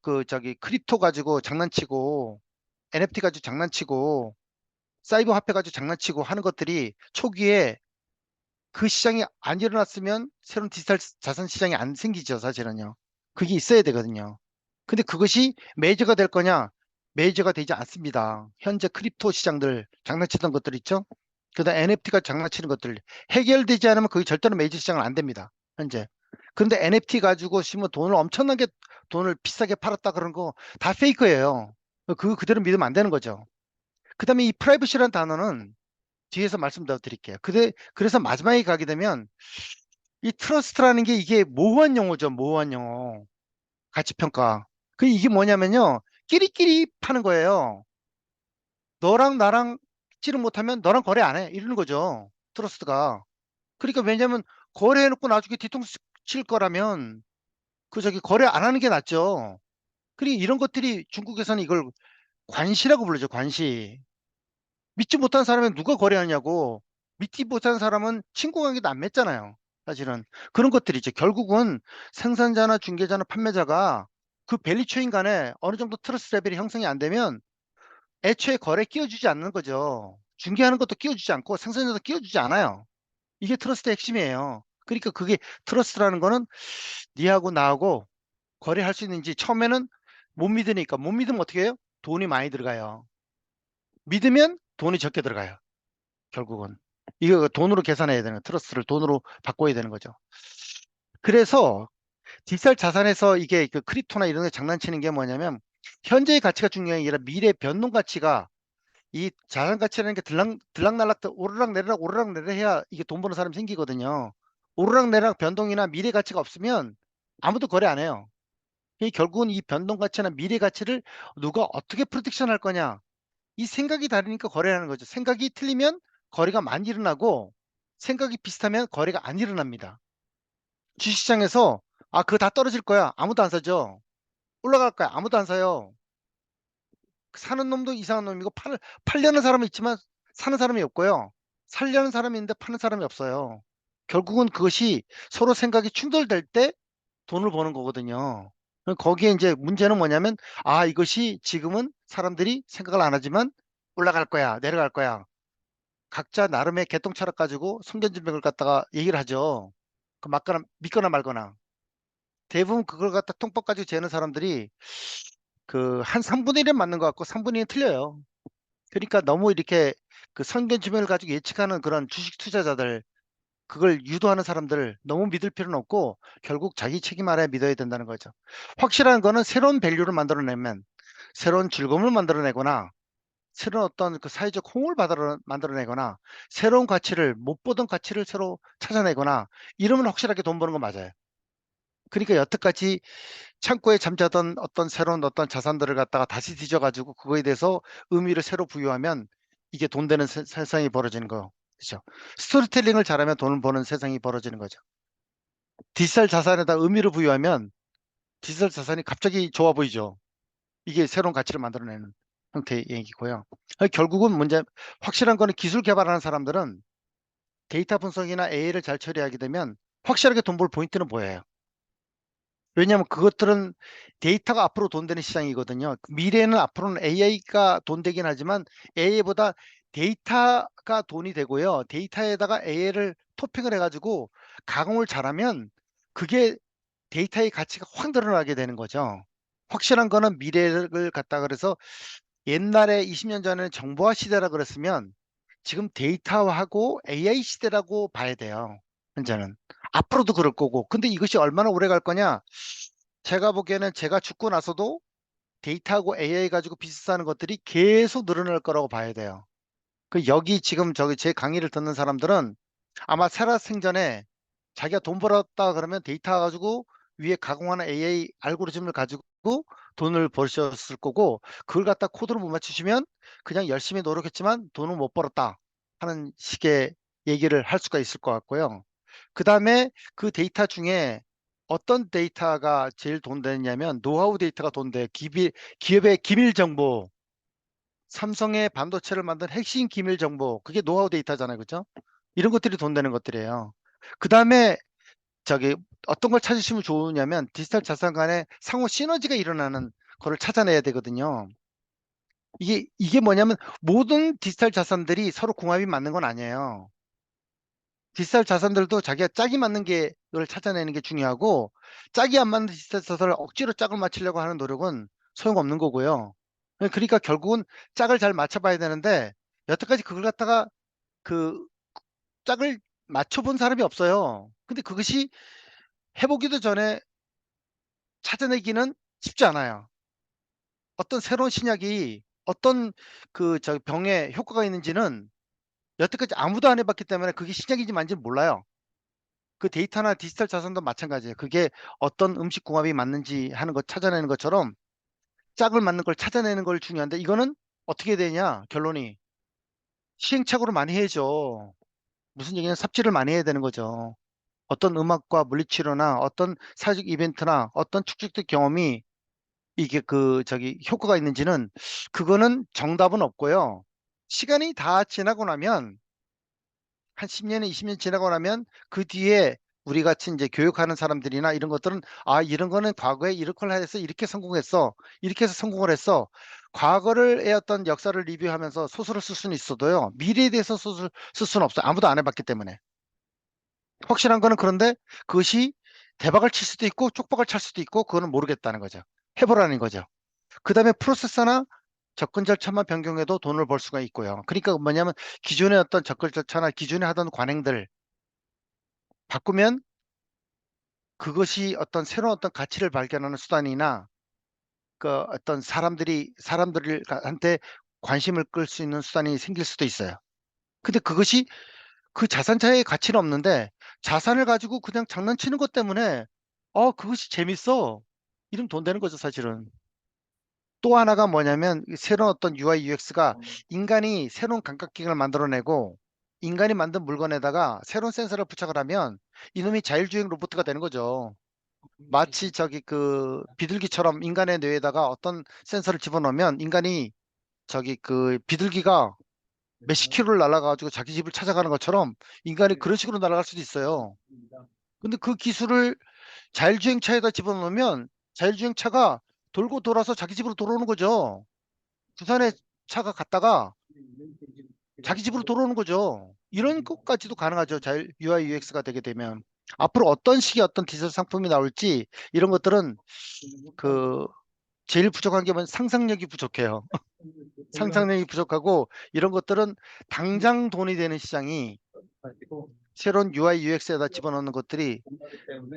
그 저기 크립토 가지고 장난치고 NFT 가지고 장난치고 사이버 화폐 가지고 장난치고 하는 것들이 초기에 그 시장이 안 일어났으면 새로운 디지털 자산 시장이 안 생기죠, 사실은요. 그게 있어야 되거든요. 근데 그것이 메이저가 될 거냐? 메이저가 되지 않습니다. 현재 크립토 시장들 장난치던 것들 있죠? 그다음 NFT가 장난치는 것들 해결되지 않으면 그게 절대로 메이저 시장은 안 됩니다. 현재. 그런데 NFT 가지고 심으면 돈을 엄청나게 돈을 비싸게 팔았다 그런 거 다 페이크예요. 그거 그대로 믿으면 안 되는 거죠. 그다음에 이 프라이버시라는 단어는 뒤에서 말씀 더 드릴게요. 그래서 마지막에 가게 되면 이 트러스트라는 게 이게 모호한 용어죠. 모호한 용어. 가치평가. 이게 뭐냐면요. 끼리끼리 파는 거예요. 너랑 나랑 찍지를 못하면 너랑 거래 안 해. 이러는 거죠. 트러스트가. 그러니까 왜냐면 거래해놓고 나중에 뒤통수 칠 거라면 그 저기 거래 안 하는 게 낫죠. 그리고 이런 것들이 중국에서는 이걸 관시라고 부르죠. 관시. 믿지 못한 사람은 누가 거래하냐고. 믿지 못한 사람은 친구 관계도 안 맺잖아요. 사실은 그런 것들이죠. 결국은 생산자나 중개자나 판매자가 그 밸리체인 간에 어느 정도 트러스트 레벨이 형성이 안 되면 애초에 거래에 끼워주지 않는 거죠. 중개하는 것도 끼워주지 않고 생산자도 끼워주지 않아요. 이게 트러스트의 핵심이에요. 그러니까 그게 트러스트라는 거는 니하고 나하고 거래할 수 있는지 처음에는 못 믿으니까 못 믿으면 어떻게 해요? 돈이 많이 들어가요. 믿으면 돈이 적게 들어가요. 결국은 이거 돈으로 계산해야 되는 트러스트를 돈으로 바꿔야 되는 거죠. 그래서 디지털 자산에서 이게 그 크립토나 이런 데 장난치는 게 뭐냐면 현재의 가치가 중요한 게 아니라 미래 변동 가치가 이 자산 가치라는 게 들락날락 오르락 내리락 해야 이게 돈 버는 사람이 생기거든요. 오르락 내리락 변동이나 미래 가치가 없으면 아무도 거래 안 해요. 결국은 이 변동 가치나 미래 가치를 누가 어떻게 프로딕션 할 거냐. 이 생각이 다르니까 거래하는 거죠. 생각이 틀리면 거래가 많이 일어나고 생각이 비슷하면 거래가 안 일어납니다. 주식시장에서 그거 다 떨어질 거야. 아무도 안 사죠. 올라갈 거야. 아무도 안 사요. 사는 놈도 이상한 놈이고 팔려는 사람은 있지만 사는 사람이 없고요. 살려는 사람이 있는데 파는 사람이 없어요. 결국은 그것이 서로 생각이 충돌될 때 돈을 버는 거거든요. 거기에 이제 문제는 뭐냐면 이것이 지금은 사람들이 생각을 안 하지만 올라갈 거야, 내려갈 거야. 각자 나름의 개똥 철학 가지고 성견지명을 갖다가 얘기를 하죠. 그 맞거나 믿거나 말거나. 대부분 그걸 갖다 통법 가지고 재는 사람들이 그 한 3분의 1은 맞는 것 같고 3분의 1은 틀려요. 그러니까 너무 이렇게 그 성견지명을 가지고 예측하는 그런 주식 투자자들, 그걸 유도하는 사람들 너무 믿을 필요는 없고 결국 자기 책임 알아야 믿어야 된다는 거죠. 확실한 거는 새로운 밸류를 만들어내면 새로운 즐거움을 만들어내거나 새로운 어떤 그 사회적 호응을 만들어내거나 새로운 가치를 못 보던 가치를 새로 찾아내거나 이러면 확실하게 돈 버는 거 맞아요. 그러니까 여태까지 창고에 잠자던 어떤 새로운 어떤 자산들을 갖다가 다시 뒤져가지고 그거에 대해서 의미를 새로 부여하면 이게 돈 되는 세상이 벌어지는 거. 그렇죠. 스토리텔링을 잘하면 돈을 버는 세상이 벌어지는 거죠. 디지털 자산에다 의미를 부여하면 디지털 자산이 갑자기 좋아 보이죠. 이게 새로운 가치를 만들어내는 형태의 얘기고요. 결국은 문제, 확실한 거는 기술 개발하는 사람들은 데이터 분석이나 AI를 잘 처리하게 되면 확실하게 돈 벌 포인트는 보여요. 왜냐하면 그것들은 데이터가 앞으로 돈 되는 시장이거든요. 미래는 앞으로는 AI가 돈 되긴 하지만 AI보다 데이터가 돈이 되고요. 데이터에다가 AI를 토핑을 해가지고 가공을 잘하면 그게 데이터의 가치가 확 늘어나게 되는 거죠. 확실한 거는 미래를 갖다 그래서 옛날에 20년 전에는 정보화 시대라 그랬으면 지금 데이터화하고 AI 시대라고 봐야 돼요. 현재는. 앞으로도 그럴 거고. 근데 이것이 얼마나 오래 갈 거냐? 제가 보기에는 제가 죽고 나서도 데이터하고 AI 가지고 비슷한 것들이 계속 늘어날 거라고 봐야 돼요. 그 여기 지금 저기 제 강의를 듣는 사람들은 아마 살아생전에 자기가 돈 벌었다 그러면 데이터 가지고 위에 가공하는 AI 알고리즘을 가지고 돈을 버셨을 거고 그걸 갖다 코드로 못 맞추시면 그냥 열심히 노력했지만 돈을 못 벌었다 하는 식의 얘기를 할 수가 있을 것 같고요. 그 다음에 그 데이터 중에 어떤 데이터가 제일 돈 되냐면 노하우 데이터가 돈 돼. 기업의 기밀 정보, 삼성의 반도체를 만든 핵심 기밀 정보, 그게 노하우 데이터잖아요. 그죠? 이런 것들이 돈 되는 것들이에요. 그 다음에 저기 어떤 걸 찾으시면 좋으냐면 디지털 자산 간에 상호 시너지가 일어나는 거를 찾아내야 되거든요. 이게 뭐냐면 모든 디지털 자산들이 서로 궁합이 맞는 건 아니에요. 디지털 자산들도 자기가 짝이 맞는 게 그걸 찾아내는 게 중요하고 짝이 안 맞는 디지털 자산을 억지로 짝을 맞추려고 하는 노력은 소용없는 거고요. 그러니까 결국은 짝을 잘 맞춰봐야 되는데 여태까지 그걸 갖다가 그 짝을 맞춰본 사람이 없어요. 근데 그것이 해보기도 전에 찾아내기는 쉽지 않아요. 어떤 새로운 신약이 어떤 그 저 병에 효과가 있는지는 여태까지 아무도 안 해봤기 때문에 그게 신약인지 뭔지는 몰라요. 그 데이터나 디지털 자산도 마찬가지예요. 그게 어떤 음식 궁합이 맞는지 하는 거 찾아내는 것처럼 짝을 맞는 걸 찾아내는 걸 중요한데 이거는 어떻게 되냐 결론이 시행착오를 많이 해야죠. 무슨 얘기냐 삽질을 많이 해야 되는 거죠. 어떤 음악과 물리치료나 어떤 사회적 이벤트나 어떤 축적된 경험이 이게 그 저기 효과가 있는지는 그거는 정답은 없고요. 시간이 다 지나고 나면 한 10년에 20년 지나고 나면 그 뒤에 우리 같이 이제 교육하는 사람들이나 이런 것들은 이런 거는 과거에 이렇게 해서 이렇게 성공했어. 이렇게 해서 성공을 했어. 과거를 어떤 역사를 리뷰하면서 소설을 쓸 수는 있어도요. 미래에 대해서 소설 쓸 수는 없어요. 아무도 안 해봤기 때문에. 확실한 거는 그런데 그것이 대박을 칠 수도 있고 쪽박을 칠 수도 있고 그거는 모르겠다는 거죠. 해보라는 거죠. 그 다음에 프로세서나 접근 절차만 변경해도 돈을 벌 수가 있고요. 그러니까 뭐냐면 기존의 어떤 접근 절차나 기존에 하던 관행들 바꾸면 그것이 어떤 새로운 어떤 가치를 발견하는 수단이나 그 어떤 사람들한테 관심을 끌 수 있는 수단이 생길 수도 있어요. 근데 그것이 그 자산자의 가치는 없는데 자산을 가지고 그냥 장난치는 것 때문에 그것이 재밌어. 이러면 돈 되는 거죠, 사실은. 또 하나가 뭐냐면 새로운 어떤 UI, UX가 인간이 새로운 감각기능을 만들어내고 인간이 만든 물건에다가 새로운 센서를 부착을 하면 이놈이 자율주행 로봇가 되는 거죠. 마치 저기 그 비둘기처럼 인간의 뇌에다가 어떤 센서를 집어넣으면 인간이 저기 그 비둘기가 몇십 킬로를 날아가가지고 자기 집을 찾아가는 것처럼 인간이 그런 식으로 날아갈 수도 있어요. 근데 그 기술을 자율주행차에다 집어넣으면 자율주행차가 돌고 돌아서 자기 집으로 돌아오는 거죠. 부산에 차가 갔다가 자기 집으로 돌아오는 거죠. 이런 것까지도 가능하죠. 자율 UI, UX가 되게 되면. 앞으로 어떤 식의 어떤 디지털 상품이 나올지 이런 것들은 그 제일 부족한 게 뭐냐면 상상력이 부족해요. 상상력이 부족하고 이런 것들은 당장 돈이 되는 시장이 새로운 UI, UX에다 집어넣는 것들이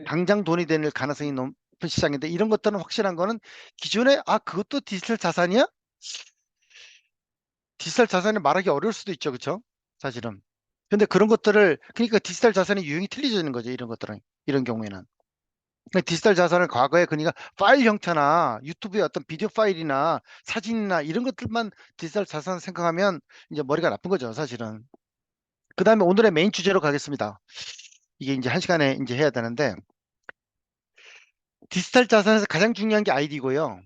당장 돈이 되는 가능성이 높은 시장인데 이런 것들은 확실한 거는 기존에 그것도 디지털 자산이야? 디지털 자산을 말하기 어려울 수도 있죠. 그렇죠? 사실은. 근데 그런 것들을 그러니까 디지털 자산의 유형이 틀려지는 거죠. 이런 것들은. 이런 경우에는. 그러니까 디지털 자산을 과거에 그러니까 파일 형태나 유튜브의 어떤 비디오 파일이나 사진이나 이런 것들만 디지털 자산 생각하면 이제 머리가 나쁜 거죠. 사실은. 그다음에 오늘의 메인 주제로 가겠습니다. 이게 이제 한 시간에 이제 해야 되는데 디지털 자산에서 가장 중요한 게 아이디고요.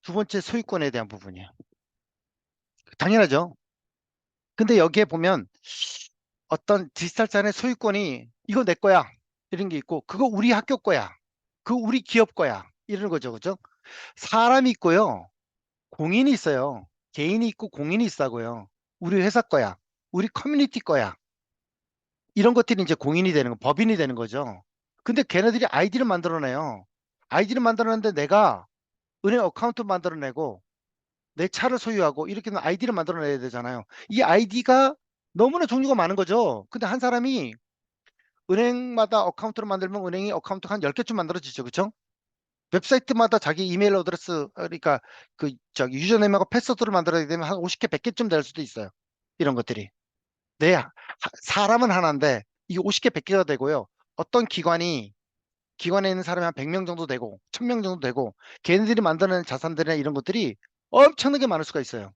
두 번째 소유권에 대한 부분이에요. 당연하죠. 근데 여기에 보면 어떤 디지털 자산의 소유권이 이거 내 거야 이런 게 있고 그거 우리 학교 거야 그거 우리 기업 거야 이러는 거죠. 그죠? 사람이 있고요. 공인이 있어요. 개인이 있고 공인이 있다고요. 우리 회사 거야. 우리 커뮤니티 거야. 이런 것들이 이제 공인이 되는 거, 법인이 되는 거죠. 근데 걔네들이 아이디를 만들어내요. 아이디를 만들어내는데 내가 은행 어카운트 만들어내고 내 차를 소유하고 이렇게 아이디를 만들어내야 되잖아요. 이 아이디가 너무나 종류가 많은 거죠. 근데 한 사람이 은행마다 어카운트를 만들면 은행이 어카운트가 한 10개쯤 만들어지죠. 그렇죠? 웹사이트마다 자기 이메일 어드레스 그러니까 그 저기 유저네임하고 패스워드를 만들어야 되면 한 50개, 100개쯤 될 수도 있어요. 이런 것들이. 사람은 하나인데 이게 50개, 100개가 되고요. 어떤 기관에 있는 사람이 한 100명 정도 되고 1000명 정도 되고 걔네들이 만드는 자산들이나 이런 것들이 엄청나게 많을 수가 있어요.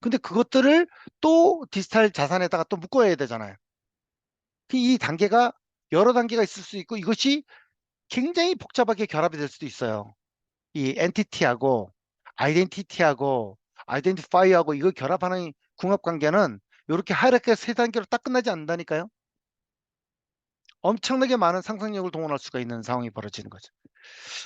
근데 그것들을 또 디지털 자산에다가 또 묶어야 되잖아요. 이 단계가 여러 단계가 있을 수 있고 이것이 굉장히 복잡하게 결합이 될 수도 있어요. 이 엔티티하고 아이덴티티하고 아이덴티파이하고 이거 결합하는 궁합 관계는 이렇게 하이라키가 세 단계로 딱 끝나지 않는다니까요. 엄청나게 많은 상상력을 동원할 수가 있는 상황이 벌어지는 거죠.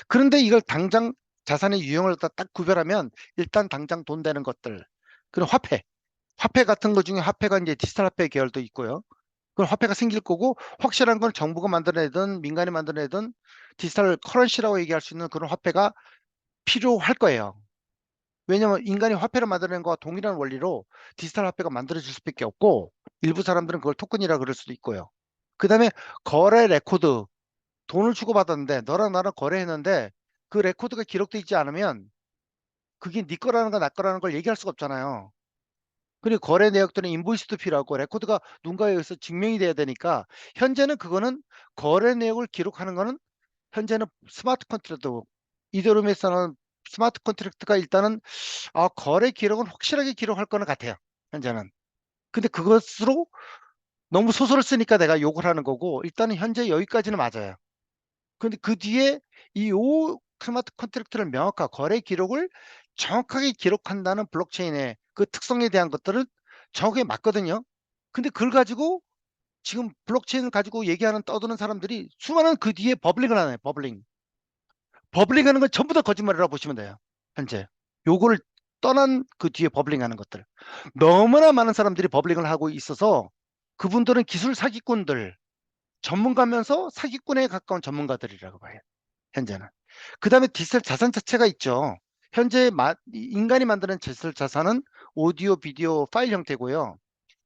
그런데 이걸 당장 자산의 유형을 딱 구별하면 일단 당장 돈 되는 것들. 그리고 화폐 같은 것 중에 화폐가 이제 디지털 화폐 계열도 있고요. 그런 화폐가 생길 거고 확실한 건 정부가 만들어내든 민간이 만들어내든 디지털 커런시라고 얘기할 수 있는 그런 화폐가 필요할 거예요. 왜냐하면 인간이 화폐를 만들어낸 거와 동일한 원리로 디지털 화폐가 만들어질 수밖에 없고 일부 사람들은 그걸 토큰이라 그럴 수도 있고요. 그 다음에 거래 레코드, 돈을 주고받았는데 너랑 나랑 거래했는데 그 레코드가 기록되어 있지 않으면 그게 네 거라는 거 나 거라는 걸 얘기할 수가 없잖아요. 그리고 거래 내역들은 인보이스도 필요하고 레코드가 누군가에 의해서 증명이 돼야 되니까 현재는 그거는 거래 내역을 기록하는 거는 현재는 스마트 컨트랙트 이더리움에서는 스마트 컨트랙트가 일단은 거래 기록은 확실하게 기록할 거는 같아요. 현재는. 근데 그것으로 너무 소설을 쓰니까 내가 욕을 하는 거고 일단은 현재 여기까지는 맞아요. 근데 그 뒤에 이 스마트 컨트랙트를 명확한 거래 기록을 정확하게 기록한다는 블록체인의 그 특성에 대한 것들은 정확하게 맞거든요. 근데 그걸 가지고 지금 블록체인을 가지고 얘기하는 떠드는 사람들이 수많은 그 뒤에 버블링을 하네. 버블링 하는 건 전부 다 거짓말이라고 보시면 돼요. 현재 요거를 떠난 그 뒤에 버블링 하는 것들 너무나 많은 사람들이 버블링을 하고 있어서 그분들은 기술 사기꾼들 전문가면서 사기꾼에 가까운 전문가들이라고 봐요. 현재는. 그 다음에 디지털 자산 자체가 있죠. 현재 인간이 만드는 디지털 자산은 오디오, 비디오, 파일 형태고요.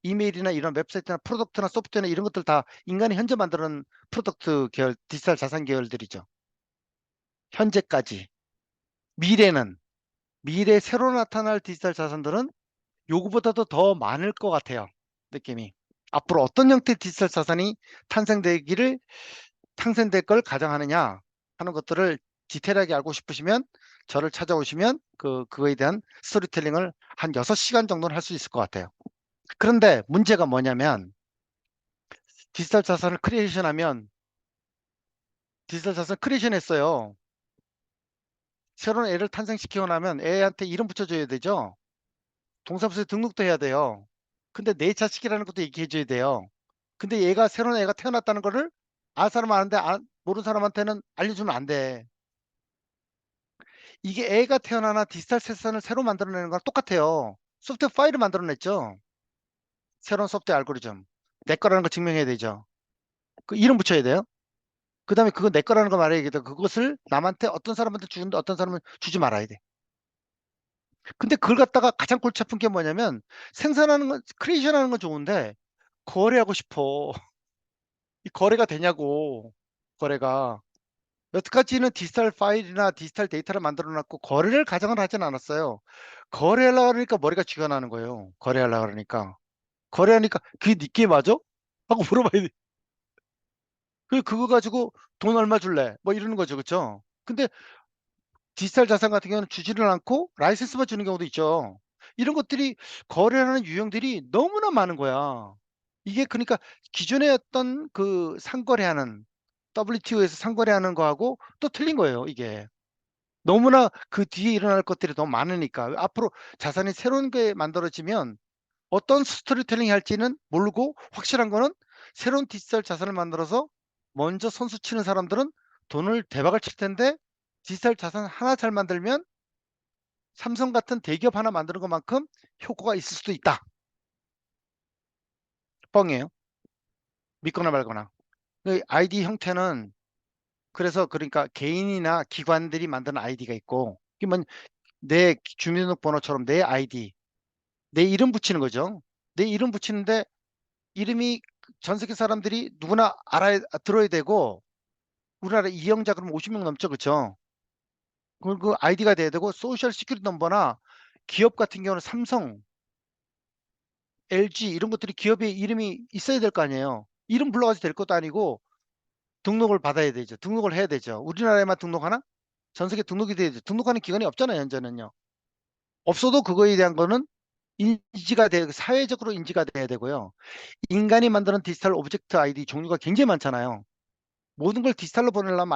이메일이나 이런 웹사이트나 프로덕트나 소프트웨어나 이런 것들 다 인간이 현재 만드는 프로덕트 계열, 디지털 자산 계열들이죠. 현재까지. 미래는, 미래 새로 나타날 디지털 자산들은 요거보다도 더 많을 것 같아요. 느낌이. 앞으로 어떤 형태의 디지털 자산이 탄생될 걸 가정하느냐 하는 것들을 디테일하게 알고 싶으시면 저를 찾아오시면 그거에 대한 스토리텔링을 한 6시간 정도는 할 수 있을 것 같아요. 그런데 문제가 뭐냐면 디지털 자산을 크리에이션하면 디지털 자산 크리에이션 했어요. 새로운 애를 탄생시키고 나면 애한테 이름 붙여줘야 되죠. 동사무소에 등록도 해야 돼요. 근데 내 자식이라는 것도 얘기해줘야 돼요. 근데 얘가 새로운 애가 태어났다는 거를 알 사람 아는데 모르는 사람한테는 알려주면 안 돼. 이게 애가 태어나나 디지털 세선을 새로 만들어내는 거랑 똑같아요. 소프트웨어 파일을 만들어냈죠. 새로운 소프트웨어 알고리즘. 내 거라는 거 증명해야 되죠. 그 이름 붙여야 돼요. 그 다음에 그거 내 거라는 거 말해야 돼. 그것을 남한테 어떤 사람한테 주는데 어떤 사람은 주지 말아야 돼. 근데 그걸 갖다가 가장 골치 아픈 게 뭐냐면 생산하는 건, 크리에이션 하는 건 좋은데 거래하고 싶어. 이 거래가 되냐고. 거래가. 여태까지는 디지털 파일이나 디지털 데이터를 만들어 놨고 거래를 가정을 하진 않았어요. 거래하려고 하니까 머리가 쥐가 나는 거예요. 거래하려고 하니까. 거래하니까 그게 니께 맞아? 하고 물어봐야 돼. 그거 가지고 돈 얼마 줄래? 뭐 이러는 거죠. 그쵸? 근데 디지털 자산 같은 경우는 주지를 않고 라이센스만 주는 경우도 있죠. 이런 것들이 거래하는 유형들이 너무나 많은 거야. 이게 그러니까 기존에 어떤 그 상거래하는 WTO에서 상거래하는 거하고 또 틀린 거예요, 이게. 너무나 그 뒤에 일어날 것들이 너무 많으니까. 앞으로 자산이 새로운 게 만들어지면 어떤 스토리텔링 할지는 모르고 확실한 거는 새로운 디지털 자산을 만들어서 먼저 선수 치는 사람들은 돈을 대박을 칠 텐데 디지털 자산 하나 잘 만들면 삼성 같은 대기업 하나 만드는 것만큼 효과가 있을 수도 있다. 뻥이에요. 믿거나 말거나. 그 아이디 형태는 그래서 그러니까 개인이나 기관들이 만드는 아이디가 있고 그러면 내 주민등록번호처럼 내 아이디, 내 이름 붙이는 거죠. 내 이름 붙이는데 이름이 전 세계 사람들이 누구나 알아야 들어야 되고 우리나라 이용자 그러면 50명 넘죠. 그렇죠? 그 아이디가 돼야 되고 소셜 시큐리티 넘버나 기업 같은 경우는 삼성, LG 이런 것들이 기업의 이름이 있어야 될 거 아니에요. 이름 불러가지고 될 것도 아니고 등록을 받아야 되죠. 등록을 해야 되죠. 우리나라에만 등록하나? 전 세계 등록이 돼야죠. 등록하는 기관이 없잖아요. 현재는요. 없어도 그거에 대한 거는 인지가 돼 사회적으로 인지가 돼야 되고요. 인간이 만드는 디지털 오브젝트 아이디 종류가 굉장히 많잖아요. 모든 걸 디지털로 보내려면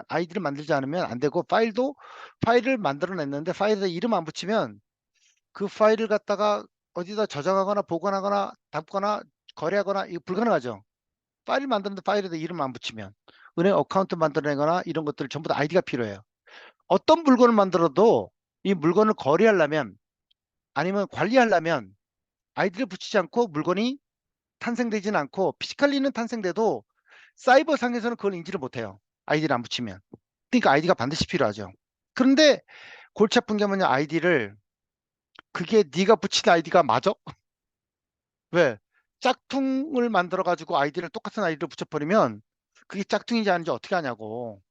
아이디를 만들지 않으면 안 되고 파일을 만들어냈는데 파일에 이름 안 붙이면 그 파일을 갖다가 어디다 저장하거나 보관하거나 담거나 거래하거나 이거 불가능하죠. 파일 만드는데 파일에다 이름 안 붙이면 은행 어카운트 만들어내거나 이런 것들 전부 다 아이디가 필요해요. 어떤 물건을 만들어도 이 물건을 거래하려면 아니면 관리하려면 아이디를 붙이지 않고 물건이 탄생되지는 않고 피지컬리는 탄생돼도 사이버 상에서는 그걸 인지를 못해요. 아이디를 안 붙이면. 그러니까 아이디가 반드시 필요하죠. 그런데 골치 아픈 게 뭐냐 아이디를 그게 네가 붙인 아이디가 맞아? 왜? 짝퉁을 만들어 가지고 아이디를 똑같은 아이디를 붙여버리면 그게 짝퉁인지 아닌지 어떻게 하냐고.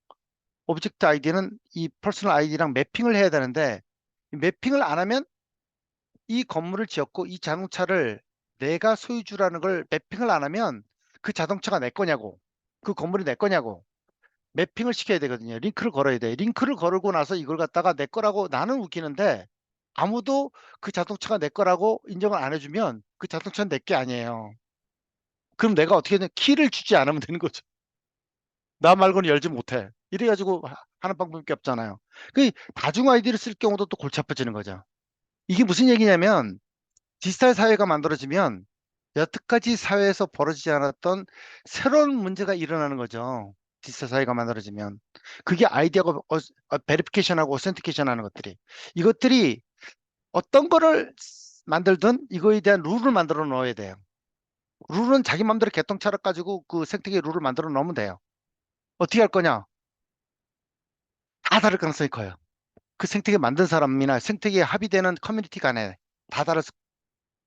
오브젝트 아이디는 이 퍼스널 아이디랑 매핑을 해야 되는데 이 매핑을 안 하면 이 건물을 지었고 이 자동차를 내가 소유주라는 걸 매핑을 안 하면 그 자동차가 내 거냐고. 그 건물이 내 거냐고. 매핑을 시켜야 되거든요. 링크를 걸어야 돼. 링크를 걸고 나서 이걸 갖다가 내 거라고 나는 웃기는데 아무도 그 자동차가 내 거라고 인정을 안 해주면 그 자동차는 내 게 아니에요. 그럼 내가 어떻게든 키를 주지 않으면 되는 거죠. 나 말고는 열지 못해. 이래가지고 하는 방법밖에 없잖아요. 그 다중 아이디를 쓸 경우도 또 골치 아파지는 거죠. 이게 무슨 얘기냐면 디지털 사회가 만들어지면 여태까지 사회에서 벌어지지 않았던 새로운 문제가 일어나는 거죠. 디지털 사회가 만들어지면. 그게 아이디어가 베리피케이션하고 오센티케이션 하는 것들이. 이것들이 어떤 거를 만들든 이거에 대한 룰을 만들어 놓아야 돼요. 룰은 자기 마음대로 개통차를 가지고 그 생태계 룰을 만들어 놓으면 돼요. 어떻게 할 거냐? 다 다를 가능성이 커요. 그 생태계 만든 사람이나 생태계에 합의되는 커뮤니티 간에 다 다를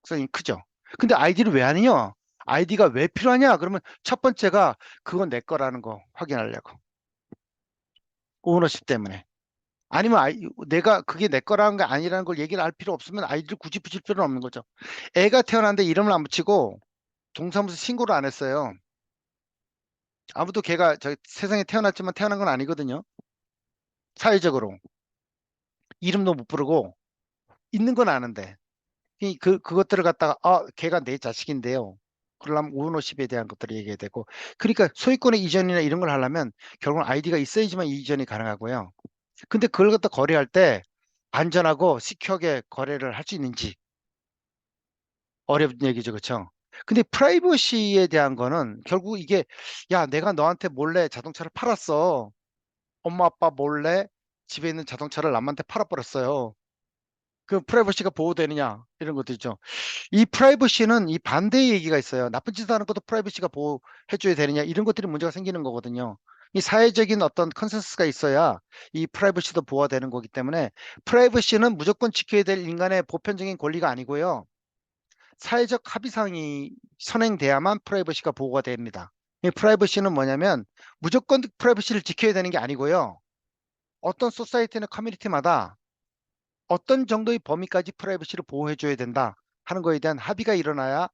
가능성이 크죠. 근데 아이디를 왜 하느냐? 아이디가 왜 필요하냐? 그러면 첫 번째가 그건 내 거라는 거 확인하려고. 오너십 때문에. 아니면 내가 그게 내 거라는 게 아니라는 걸 얘기를 할 필요 없으면 아이디를 굳이 붙일 필요는 없는 거죠. 애가 태어났는데 이름을 안 붙이고 동사무소 신고를 안 했어요. 아무도 걔가 저 세상에 태어났지만 태어난 건 아니거든요. 사회적으로. 이름도 못 부르고 있는 건 아는데. 그것들을 갖다가 걔가 내 자식인데요. 그러려면 오너십에 대한 것들을 얘기해야 되고. 그러니까 소유권의 이전이나 이런 걸 하려면 결국은 아이디가 있어야지만 이전이 가능하고요. 근데 그걸 갖다 거래할 때 안전하고 시큐하게 거래를 할 수 있는지 어려운 얘기죠. 그렇죠? 근데 프라이버시에 대한 거는 결국 이게 야, 내가 너한테 몰래 자동차를 팔았어. 엄마 아빠 몰래 집에 있는 자동차를 남한테 팔아버렸어요. 그 프라이버시가 보호되느냐 이런 것도 있죠. 이 프라이버시는 이 반대의 얘기가 있어요. 나쁜 짓 하는 것도 프라이버시가 보호해줘야 되느냐 이런 것들이 문제가 생기는 거거든요. 이 사회적인 어떤 컨센서스가 있어야 이 프라이버시도 보호가 되는 거기 때문에 프라이버시는 무조건 지켜야 될 인간의 보편적인 권리가 아니고요. 사회적 합의사항이 선행돼야만 프라이버시가 보호가 됩니다. 이 프라이버시는 뭐냐면 무조건 프라이버시를 지켜야 되는 게 아니고요. 어떤 소사이티나 커뮤니티마다 어떤 정도의 범위까지 프라이버시를 보호해줘야 된다 하는 거에 대한 합의가 일어나야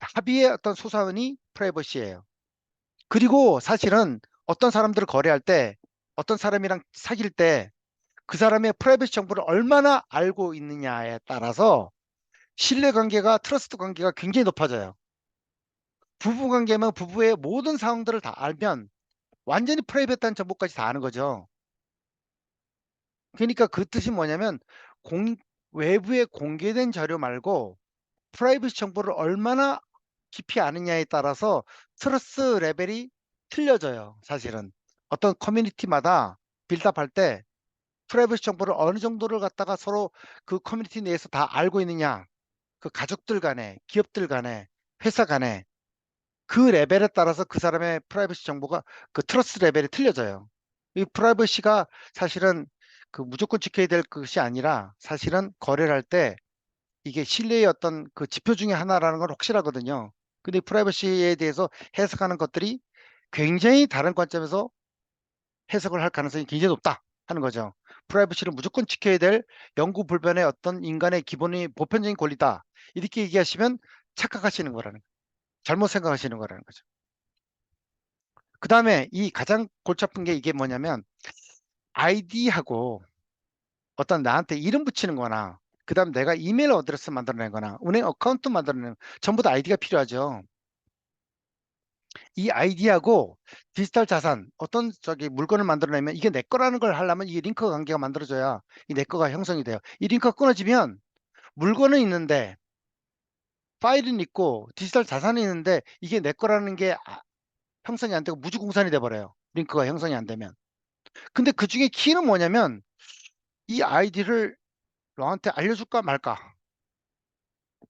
합의의 어떤 소사원이 프라이버시예요. 그리고 사실은 어떤 사람들을 거래할 때 어떤 사람이랑 사귈 때 그 사람의 프라이버시 정보를 얼마나 알고 있느냐에 따라서 신뢰 관계가 트러스트 관계가 굉장히 높아져요. 부부 관계면 부부의 모든 상황들을 다 알면 완전히 프라이빗한 정보까지 다 아는 거죠. 그러니까 그 뜻이 뭐냐면 외부에 공개된 자료 말고 프라이버시 정보를 얼마나 깊이 아느냐에 따라서 트러스트 레벨이 틀려져요. 사실은 어떤 커뮤니티마다 빌드업할 때 프라이버시 정보를 어느 정도를 갖다가 서로 그 커뮤니티 내에서 다 알고 있느냐, 그 가족들 간에 기업들 간에 회사 간에 그 레벨에 따라서 그 사람의 프라이버시 정보가 그 트러스트 레벨이 틀려져요. 이 프라이버시가 사실은 그 무조건 지켜야 될 것이 아니라 사실은 거래를 할 때 이게 신뢰의 어떤 그 지표 중에 하나라는 건 확실하거든요. 근데 프라이버시에 대해서 해석하는 것들이 굉장히 다른 관점에서 해석을 할 가능성이 굉장히 높다 하는 거죠. 프라이버시를 무조건 지켜야 될 영구불변의 어떤 인간의 기본이 보편적인 권리다. 이렇게 얘기하시면 착각하시는 거라는 거예요. 잘못 생각하시는 거라는 거죠. 그 다음에 이 가장 골치 아픈 게 이게 뭐냐면 아이디하고 어떤 나한테 이름 붙이는 거나 그 다음 내가 이메일 어드레스 만들어낸 거나 은행 어카운트 만들어내는 전부 다 아이디가 필요하죠. 이 아이디하고 디지털 자산 어떤 저기 물건을 만들어내면 이게 내 거라는 걸 하려면 이 링크 관계가 만들어져야 이 내 거가 형성이 돼요. 이 링크가 끊어지면 물건은 있는데 파일은 있고 디지털 자산이 있는데 이게 내 거라는 게 형성이 안 되고 무주공산이 돼 버려요. 링크가 형성이 안 되면. 근데 그 중에 키는 뭐냐면 이 아이디를 너한테 알려줄까 말까.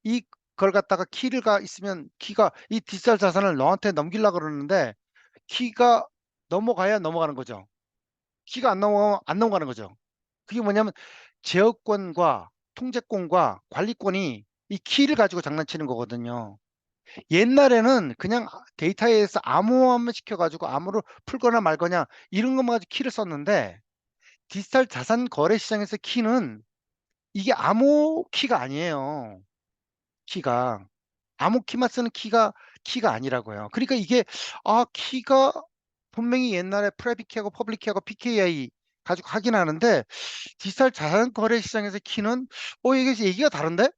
이걸 갖다가 키가 있으면 키가 이 디지털 자산을 너한테 넘기려고 그러는데 키가 넘어가야 넘어가는 거죠. 키가 안 넘어가면 안 넘어가는 거죠. 그게 뭐냐면 제어권과 통제권과 관리권이 이 키를 가지고 장난치는 거거든요. 옛날에는 그냥 데이터에서 암호화만 시켜가지고 암호를 풀거나 말거나 이런 것만 가지고 키를 썼는데 디지털 자산 거래 시장에서 키는 이게 암호 키가 아니에요. 키가 암호 키만 쓰는 키가 아니라고요. 그러니까 이게 키가 분명히 옛날에 프라이빗 키하고 퍼블릭 키하고 PKI 가지고 하긴 하는데 디지털 자산 거래 시장에서 키는 이게 얘기가 다른데?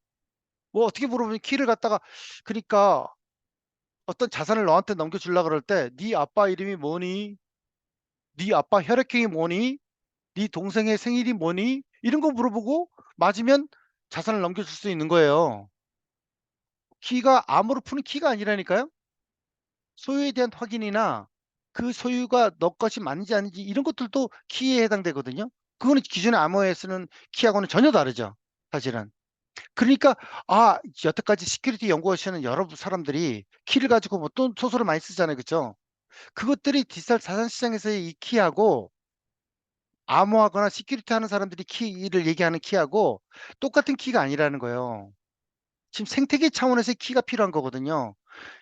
뭐 어떻게 물어보면 키를 갖다가 그러니까 어떤 자산을 너한테 넘겨주려고 그럴 때 네 아빠 이름이 뭐니? 네 아빠 혈액형이 뭐니? 네 동생의 생일이 뭐니? 이런 거 물어보고 맞으면 자산을 넘겨줄 수 있는 거예요. 키가 암호로 푸는 키가 아니라니까요. 소유에 대한 확인이나 그 소유가 너 것이 맞는지 아닌지 이런 것들도 키에 해당되거든요. 그거는 기존의 암호에 쓰는 키하고는 전혀 다르죠. 사실은. 그러니까 여태까지 시큐리티 연구하시는 여러 사람들이 키를 가지고 뭐 또 소설을 많이 쓰잖아요. 그렇죠? 그것들이 디지털 자산 시장에서의 이 키하고 암호하거나 시큐리티 하는 사람들이 키를 얘기하는 키하고 똑같은 키가 아니라는 거예요. 지금 생태계 차원에서의 키가 필요한 거거든요.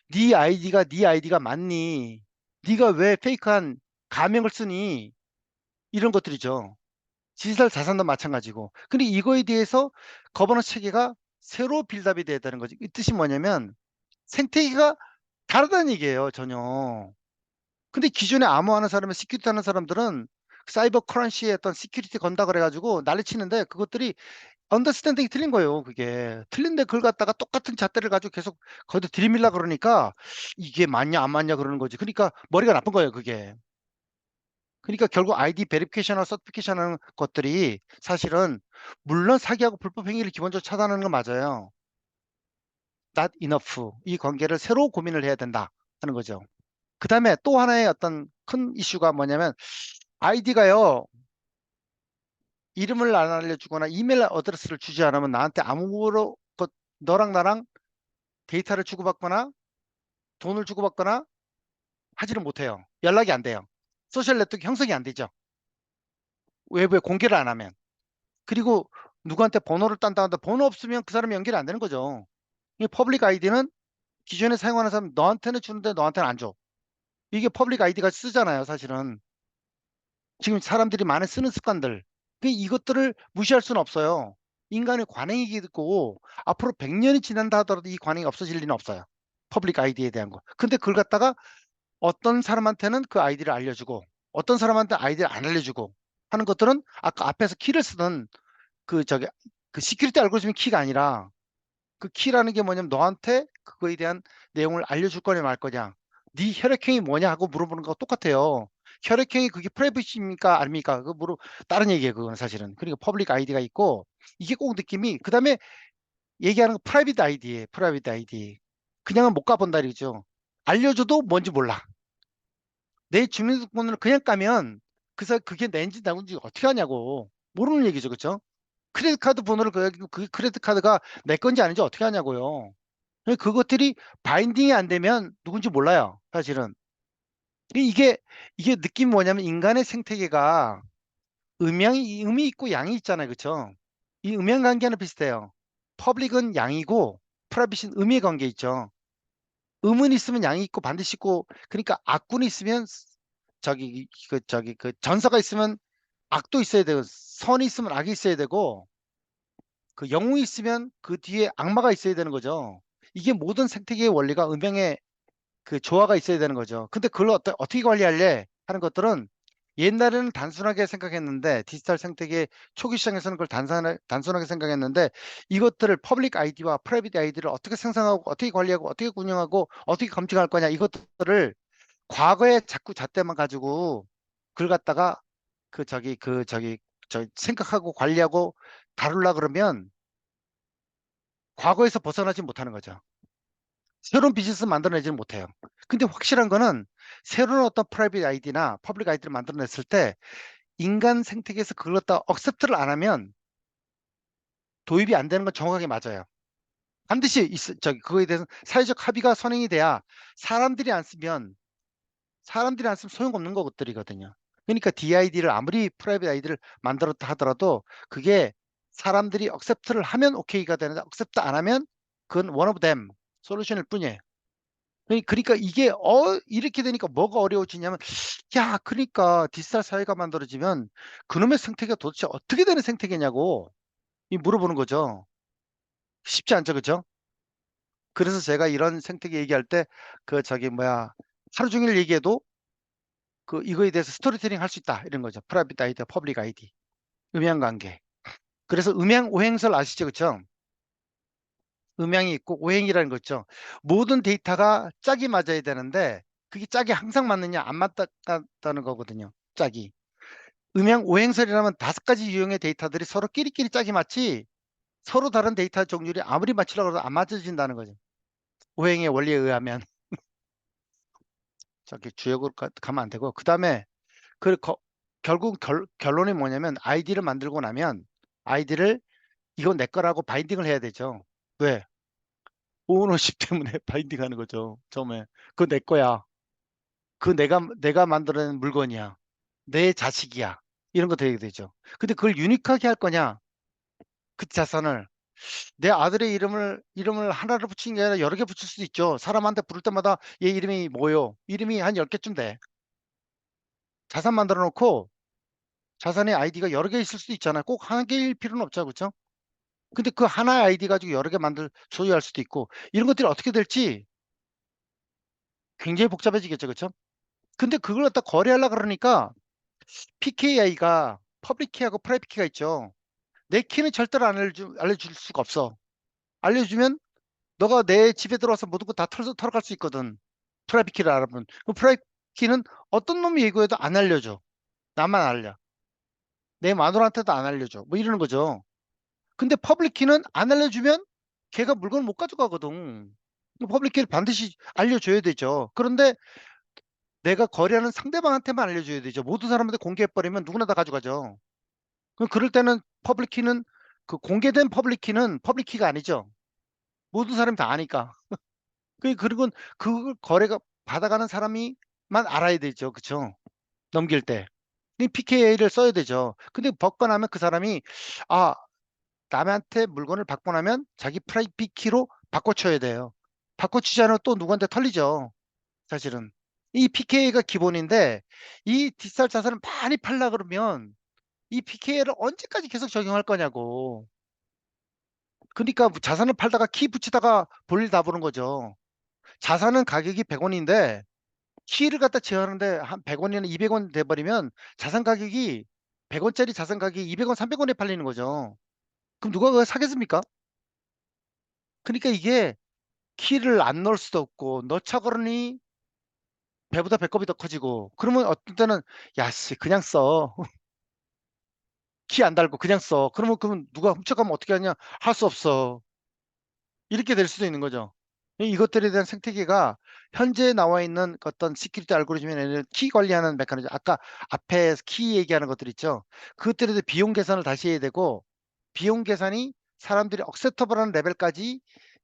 네 아이디가 맞니? 네가 왜 페이크한 가명을 쓰니? 이런 것들이죠. 디지털 자산도 마찬가지고. 근데 이거에 대해서 거버넌스 체계가 새로 빌드업이 돼야 되는 거지. 이 뜻이 뭐냐면 생태계가 다르다는 얘기예요, 전혀. 근데 기존에 암호하는 사람이 시큐리티 하는 사람들은 사이버 크런치에 어떤 시큐리티 건다 그래가지고 난리치는데 그것들이 언더스탠딩이 틀린 거예요. 그게 틀린데 그걸 갖다가 똑같은 잣대를 가지고 계속 거기다 들이밀라 그러니까 이게 맞냐 안 맞냐 그러는 거지. 그러니까 머리가 나쁜 거예요. 그게. 그러니까 결국 아이디 베리피케이션과 서티피케이션 하는 것들이 사실은 물론 사기하고 불법 행위를 기본적으로 차단하는 건 맞아요. Not enough. 이 관계를 새로 고민을 해야 된다 하는 거죠. 그 다음에 또 하나의 어떤 큰 이슈가 뭐냐면 아이디가요, 이름을 안 알려주거나 이메일 어드레스를 주지 않으면 나한테 아무로 너랑 나랑 데이터를 주고받거나 돈을 주고받거나 하지를 못해요. 연락이 안 돼요. 소셜 네트워크 형성이 안 되죠. 외부에 공개를 안 하면. 그리고 누구한테 번호를 딴다 한다. 번호 없으면 그 사람이 연결이 안 되는 거죠. 이 퍼블릭 아이디는 기존에 사용하는 사람 너한테는 주는데 너한테는 안 줘. 이게 퍼블릭 아이디가 쓰잖아요, 사실은. 지금 사람들이 많이 쓰는 습관들. 이것들을 무시할 수는 없어요. 인간의 관행이고 앞으로 100년이 지난다 하더라도 이 관행이 없어질 리는 없어요. 퍼블릭 아이디에 대한 거. 근데 그걸 갖다가 어떤 사람한테는 그 아이디를 알려주고 어떤 사람한테 아이디를 안 알려주고 하는 것들은 아까 앞에서 키를 쓰던 그 저기 그 시큐리티 알고리즘이 키가 아니라 그 키라는 게 뭐냐면 너한테 그거에 대한 내용을 알려줄 거냐 말 거냐. 네 혈액형이 뭐냐 하고 물어보는 거 똑같아요. 혈액형이 그게 프라이빗입니까 아닙니까? 그거 다른 얘기예요. 그거는 사실은. 그러니까 퍼블릭 아이디가 있고 이게 꼭 느낌이 그다음에 얘기하는 거 프라이빗 아이디예요. 프라이빗 아이디. 그냥은 못 가본다 이거죠. 알려줘도 뭔지 몰라. 내 주민등록번호를 그냥 까면 그게 내인지 나인지 어떻게 하냐고. 모르는 얘기죠. 그렇죠? 크레딧 카드 번호를 그 크레딧 카드가 내 건지 아닌지 어떻게 하냐고요. 그것들이 바인딩이 안 되면 누군지 몰라요. 사실은. 이게 이게 느낌이 뭐냐면 인간의 생태계가 음이 있고 양이 있잖아요. 그렇죠? 이 음양 관계는 비슷해요. 퍼블릭은 양이고 프라이빗은 음의 관계 있죠. 음은 있으면 양이 있고 반드시 있고 그러니까 악군이 있으면 그 전사가 있으면 악도 있어야 되고 선이 있으면 악이 있어야 되고 그 영웅이 있으면 그 뒤에 악마가 있어야 되는 거죠. 이게 모든 생태계의 원리가 음양의 그 조화가 있어야 되는 거죠. 근데 그걸 어떻게 관리할래 하는 것들은 옛날에는 단순하게 생각했는데 디지털 생태계 초기 시장에서는 그걸 단순하게 생각했는데 이것들을 퍼블릭 아이디와 프라이빗 아이디를 어떻게 생성하고 어떻게 관리하고 어떻게 운영하고 어떻게 검증할 거냐 이것들을 과거에 자꾸 잣대만 가지고 그걸 갖다가 저 생각하고 관리하고 다룰라 그러면 과거에서 벗어나지 못하는 거죠. 새로운 비즈니스 만들어내지는 못해요. 근데 확실한 거는 새로운 어떤 프라이빗 아이디나 퍼블릭 아이디를 만들어냈을 때 인간 생태계에서 그걸 갖다 억셉트를 안 하면 도입이 안 되는 건 정확하게 맞아요. 반드시 그거에 대해서 사회적 합의가 선행이 돼야 사람들이 안 쓰면 소용없는 것들이거든요. 그러니까 DID를 아무리 프라이빗 아이디를 만들었다 하더라도 그게 사람들이 억셉트를 하면 오케이가 되는데 억셉트 안 하면 그건 one of them 솔루션일 뿐이에요. 그러니까 이게 이렇게 되니까 뭐가 어려워지냐면 야 그러니까 디지털 사회가 만들어지면 그놈의 생태계가 도대체 어떻게 되는 생태계냐고 물어보는 거죠. 쉽지 않죠, 그죠? 그래서 제가 이런 생태계 얘기할 때 그 저기 뭐야 하루 종일 얘기해도 그 이거에 대해서 스토리텔링 할 수 있다 이런 거죠. 프라이빗 아이디, 퍼블릭 아이디, 음양 관계. 그래서 음양 오행설 아시죠, 그죠? 음양이 있고 오행이라는 거 있죠. 모든 데이터가 짝이 맞아야 되는데 그게 짝이 항상 맞느냐 안 맞다는 거거든요. 짝이. 음양 오행설이라면 5가지 유형의 데이터들이 서로 끼리끼리 짝이 맞지 서로 다른 데이터 종류를 아무리 맞추려고 해도 안 맞춰진다는 거죠. 오행의 원리에 의하면 저기 주역으로 가면 안 되고 그 다음에 결국 결론이 뭐냐면 아이디를 만들고 나면 아이디를 이건 내 거라고 바인딩을 해야 되죠. 왜? 오너십 때문에 바인딩 하는 거죠. 처음에. 그거 내 거야. 그 내가 만들어낸 물건이야. 내 자식이야. 이런 거 되게 되죠. 근데 그걸 유니크하게 할 거냐? 그 자산을 내 아들의 이름을 하나로 붙이는 게 아니라 여러 개 붙일 수도 있죠. 사람한테 부를 때마다 얘 이름이 뭐요? 이름이 한 10개쯤 돼. 자산 만들어 놓고 자산의 아이디가 여러 개 있을 수도 있잖아요. 꼭 한 개일 필요는 없죠. 그렇죠? 근데 그 하나의 아이디 가지고 여러 개 소유할 수도 있고 이런 것들이 어떻게 될지 굉장히 복잡해지겠죠. 그렇죠? 근데 그걸 갖다 거래하려 그러니까 PKI가 퍼블릭 키하고 프라이빗 키가 있죠. 내 키는 절대로 알려줄 수가 없어. 알려주면 너가 내 집에 들어와서 모든 거 다 털어갈 수 있거든. 프라이빗 키를 알아보면. 그 프라이빗 키는 어떤 놈이 예고해도 안 알려줘. 나만 알려. 내 마누라한테도 안 알려줘. 뭐 이러는 거죠. 근데 퍼블릭 키는 안 알려주면 걔가 물건을 못 가져가거든. 퍼블릭 키를 반드시 알려줘야 되죠. 그런데 내가 거래하는 상대방한테만 알려줘야 되죠. 모든 사람한테 공개해버리면 누구나 다 가져가죠. 그럼 그럴 때는 퍼블릭 키는 그 공개된 퍼블릭 키는 퍼블릭 키가 아니죠. 모든 사람이 다 아니까. 그리고 그 거래가 받아가는 사람이만 알아야 되죠. 그쵸? 넘길 때. PKA를 써야 되죠. 근데 받고 나면 그 사람이 아, 남한테 물건을 받고 나면 자기 프라이빗 키로 바꿔쳐야 돼요. 바꿔치지 않으면 또 누구한테 털리죠. 사실은. 이 PKA가 기본인데 이 디지털 자산을 많이 팔라 그러면 이 PKA를 언제까지 계속 적용할 거냐고. 그러니까 자산을 팔다가 키 붙이다가 볼일 다 보는 거죠. 자산은 가격이 100원인데 키를 갖다 제어하는데 한 100원이나 200원 돼버리면 자산 가격이 100원짜리 자산 가격이 200원, 300원에 팔리는 거죠. 그럼 누가 그걸 사겠습니까? 그러니까 이게 키를 안 넣을 수도 없고 넣자 그러니 배보다 배꼽이 더 커지고 그러면 어떤 때는 야씨 그냥 써. 키 안 달고 그냥 써. 그러면 누가 훔쳐가면 어떻게 하냐? 할 수 없어. 이렇게 될 수도 있는 거죠. 이것들에 대한 생태계가 현재 나와 있는 어떤 시큐리티 알고리즘이나 키 관리하는 메커니즘, 아까 앞에 키 얘기하는 것들 있죠. 그것들에 대해 비용 계산을 다시 해야 되고, 비용 계산이 사람들이 억셉터블한 레벨까지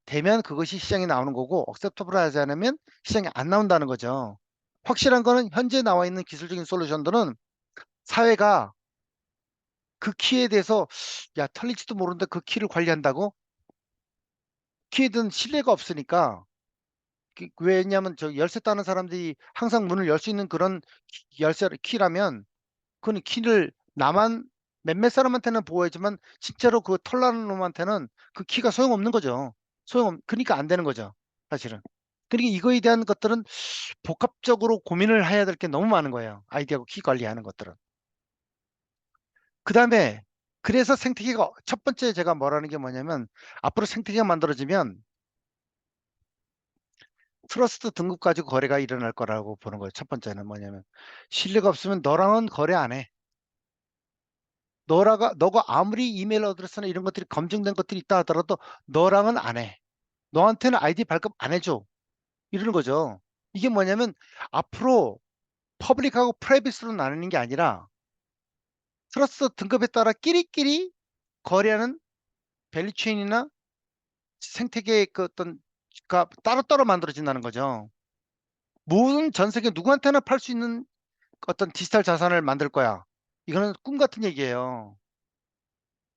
되면 그것이 시장에 나오는 거고, 억셉터블하지 않으면 시장에 안 나온다는 거죠. 확실한 거는 현재 나와 있는 기술적인 솔루션들은 사회가 그 키에 대해서 야 털릴지도 모르는데 그 키를 관리한다고? 키에 대한 신뢰가 없으니까. 왜냐하면 저 열쇠 따는 사람들이 항상 문을 열 수 있는 그런 열쇠 키라면 그건 키를 나만 몇몇 사람한테는 보호하지만 진짜로 그 털나는 놈한테는 그 키가 소용없는 거죠. 그러니까 안 되는 거죠. 사실은. 그러니까 이거에 대한 것들은 복합적으로 고민을 해야 될 게 너무 많은 거예요. 아이디어고 키 관리하는 것들은. 그 다음에 그래서 생태계가 첫 번째 제가 뭐라는 게 뭐냐면 앞으로 생태계가 만들어지면 트러스트 등급 가지고 거래가 일어날 거라고 보는 거예요. 첫 번째는 뭐냐면 신뢰가 없으면 너랑은 거래 안 해. 너가 아무리 이메일 어드레스나 이런 것들이 검증된 것들이 있다 하더라도 너랑은 안 해. 너한테는 아이디 발급 안 해줘. 이러는 거죠. 이게 뭐냐면 앞으로 퍼블릭하고 프라이빗으로 나누는 게 아니라 트러스트 등급에 따라 끼리끼리 거래하는 밸류체인이나 생태계의 그 어떤 가 따로따로 만들어진다는 거죠. 모든 전 세계 누구한테나 팔 수 있는 어떤 디지털 자산을 만들 거야. 이거는 꿈 같은 얘기예요.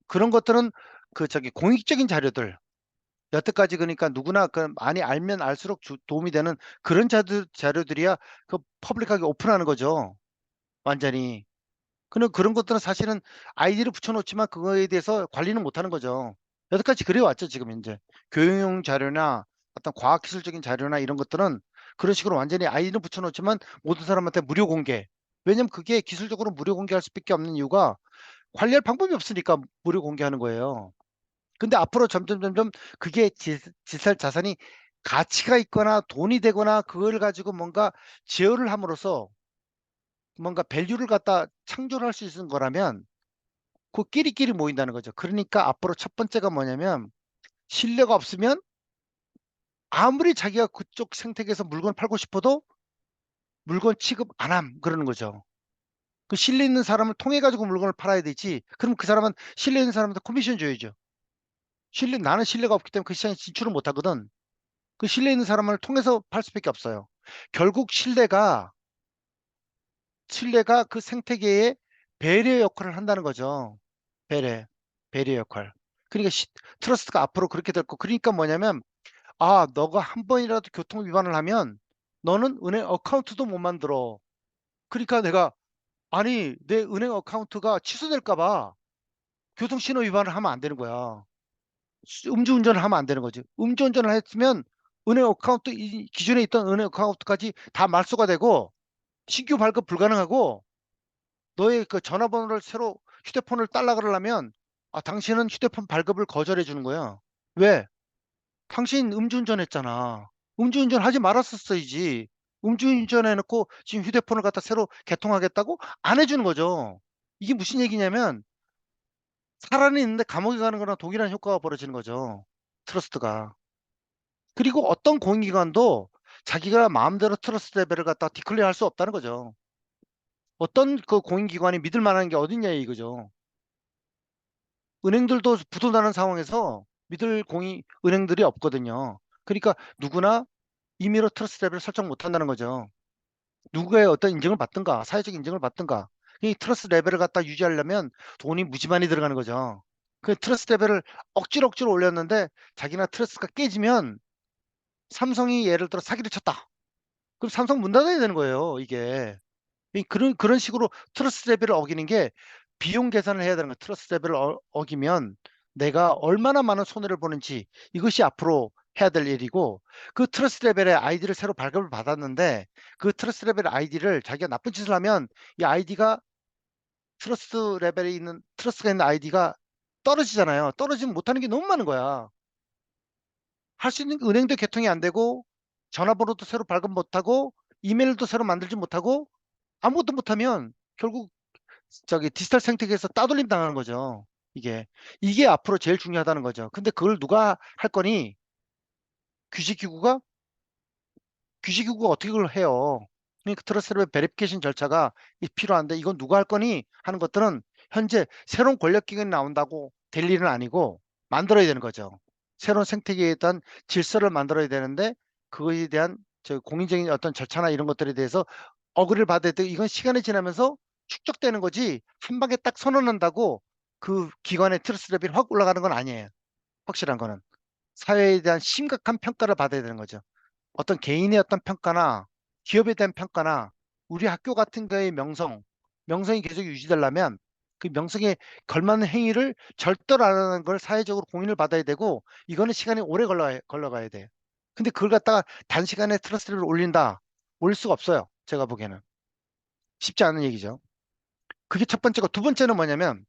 그런 것들은 그 저기 공익적인 자료들 여태까지 그러니까 누구나 그 많이 알면 알수록 도움이 되는 그런 자료들이야 그 퍼블릭하게 오픈하는 거죠. 완전히. 그런 것들은 사실은 아이디를 붙여놓지만 그거에 대해서 관리는 못하는 거죠. 여태까지 그래왔죠 지금 이제 교육용 자료나 어떤 과학기술적인 자료나 이런 것들은 그런 식으로 완전히 아이디는 붙여놓지만 모든 사람한테 무료 공개. 왜냐면 그게 기술적으로 무료 공개할 수밖에 없는 이유가 관리할 방법이 없으니까 무료 공개하는 거예요. 근데 앞으로 점점 그게 디지털 자산이 가치가 있거나 돈이 되거나 그걸 가지고 뭔가 제어를 함으로써 뭔가 밸류를 갖다 창조를 할 수 있는 거라면 그 끼리끼리 모인다는 거죠. 그러니까 앞으로 첫 번째가 뭐냐면 신뢰가 없으면 아무리 자기가 그쪽 생태계에서 물건 팔고 싶어도 물건 취급 안 함 그러는 거죠. 그 신뢰 있는 사람을 통해 가지고 물건을 팔아야 되지. 그럼 그 사람은 신뢰 있는 사람한테 커미션 줘야죠. 나는 신뢰가 없기 때문에 그 시장에 진출을 못 하거든. 그 신뢰 있는 사람을 통해서 팔 수밖에 없어요. 결국 신뢰가 그 생태계의 배려 역할을 한다는 거죠. 배려, 배려 역할. 그러니까 트러스트가 앞으로 그렇게 될 거. 그러니까 뭐냐면 너가 한 번이라도 교통 위반을 하면 너는 은행 어카운트도 못 만들어. 그러니까 내가 아니 내 은행 어카운트가 취소될까 봐 교통 신호 위반을 하면 안 되는 거야. 음주운전을 하면 안 되는 거지. 음주운전을 했으면 은행 어카운트 기존에 있던 은행 어카운트까지 다 말소가 되고 신규 발급 불가능하고 너의 그 전화번호를 새로 휴대폰을 딸라 그러려면 당신은 휴대폰 발급을 거절해 주는 거야. 왜? 당신 음주운전 했잖아. 음주운전 하지 말았었어야지. 음주운전 해놓고 지금 휴대폰을 갖다 새로 개통하겠다고 안 해주는 거죠. 이게 무슨 얘기냐면 사람이 있는데 감옥에 가는 거랑 동일한 효과가 벌어지는 거죠. 트러스트가. 그리고 어떤 공인기관도 자기가 마음대로 트러스트 레벨을 갖다 디클레어 할 수 없다는 거죠. 어떤 그 공인기관이 믿을 만한 게 어딨냐 이거죠. 은행들도 부도나는 상황에서 믿을 은행들이 없거든요. 그러니까 누구나 임의로 트러스트 레벨을 설정 못 한다는 거죠. 누구의 어떤 인증을 받든가 사회적 인증을 받든가 이 트러스트 레벨을 갖다 유지하려면 돈이 무지 많이 들어가는 거죠. 그 트러스트 레벨을 억지로 올렸는데 자기나 트러스트가 깨지면 삼성이 예를 들어 사기를 쳤다. 그럼 삼성 문 닫아야 되는 거예요, 이게. 그런 식으로 트러스트 레벨을 어기는 게 비용 계산을 해야 되는 거예요. 트러스트 레벨을 어기면 내가 얼마나 많은 손해를 보는지 이것이 앞으로 해야 될 일이고 그 트러스트 레벨의 아이디를 새로 발급을 받았는데 그 트러스트 레벨 아이디를 자기가 나쁜 짓을 하면 이 아이디가 트러스트가 있는 아이디가 떨어지잖아요. 떨어지면 못하는 게 너무 많은 거야. 할 수 있는 게 은행도 개통이 안 되고 전화번호도 새로 발급 못하고 이메일도 새로 만들지 못하고 아무것도 못하면 결국 저기 디지털 생태계에서 따돌림 당하는 거죠. 이게 앞으로 제일 중요하다는 거죠. 근데 그걸 누가 할 거니? 규직기구가 규직기구가 어떻게 그걸 해요? 그러니까 트러스트 베리피케이션 절차가 필요한데 이건 누가 할 거니? 하는 것들은 현재 새로운 권력기관이 나온다고 될 일은 아니고 만들어야 되는 거죠. 새로운 생태계에 대한 질서를 만들어야 되는데 그거에 대한 공인적인 어떤 절차나 이런 것들에 대해서 어그리를 받아야 되고 이건 시간이 지나면서 축적되는 거지 한 방에 딱 선언한다고 그 기관의 트러스트 레벨이 확 올라가는 건 아니에요. 확실한 거는 사회에 대한 심각한 평가를 받아야 되는 거죠. 어떤 개인의 어떤 평가나 기업에 대한 평가나 우리 학교 같은 거의 명성이 계속 유지되려면 그 명성에 걸맞는 행위를 절대로 안 하는 걸 사회적으로 공인을 받아야 되고 이거는 시간이 오래 걸러가야 돼요. 근데 그걸 갖다가 단시간에 트러스트를 올릴 수가 없어요. 제가 보기에는. 쉽지 않은 얘기죠. 그게 첫 번째고 두 번째는 뭐냐면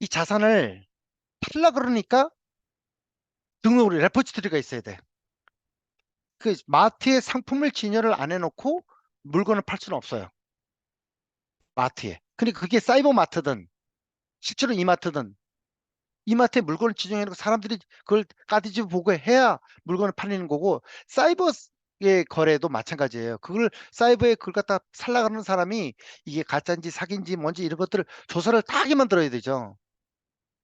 이 자산을 팔라 그러니까 등록으로 레포지토리가 있어야 돼. 그 마트에 상품을 진열을 안 해놓고 물건을 팔 수는 없어요. 마트에. 그러니까 그게 사이버 마트든 실제로 이마트든 이마트에 물건을 진열해놓고 사람들이 그걸 까디지 보고 해야 물건을 팔리는 거고 사이버의 거래도 마찬가지예요. 그걸 사이버에 그걸 갖다 살라가는 사람이 이게 가짜인지 사기인지 뭔지 이런 것들을 조사를 다 하게 만들어야 되죠.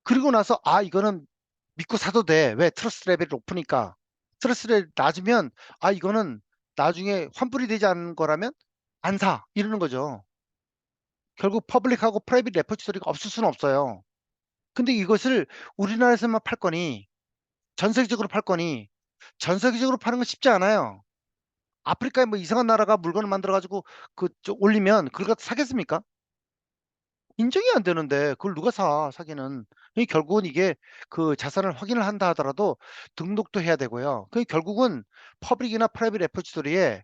그리고 나서 이거는 믿고 사도 돼. 왜? 트러스트 레벨이 높으니까. 트러스트 레벨이 낮으면 이거는 나중에 환불이 되지 않는 거라면 안 사. 이러는 거죠. 결국 퍼블릭하고 프라이빗 레포지토리가 없을 수는 없어요. 근데 이것을 우리나라에서만 팔 거니 전 세계적으로 팔 거니 전 세계적으로 파는 건 쉽지 않아요. 아프리카에 뭐 이상한 나라가 물건을 만들어 가지고 올리면 그걸 갖다 사겠습니까? 인정이 안 되는데 그걸 누가 사기는. 결국은 이게 그 자산을 확인을 한다 하더라도 등록도 해야 되고요. 결국은 퍼블릭이나 프라이빗 레포지토리에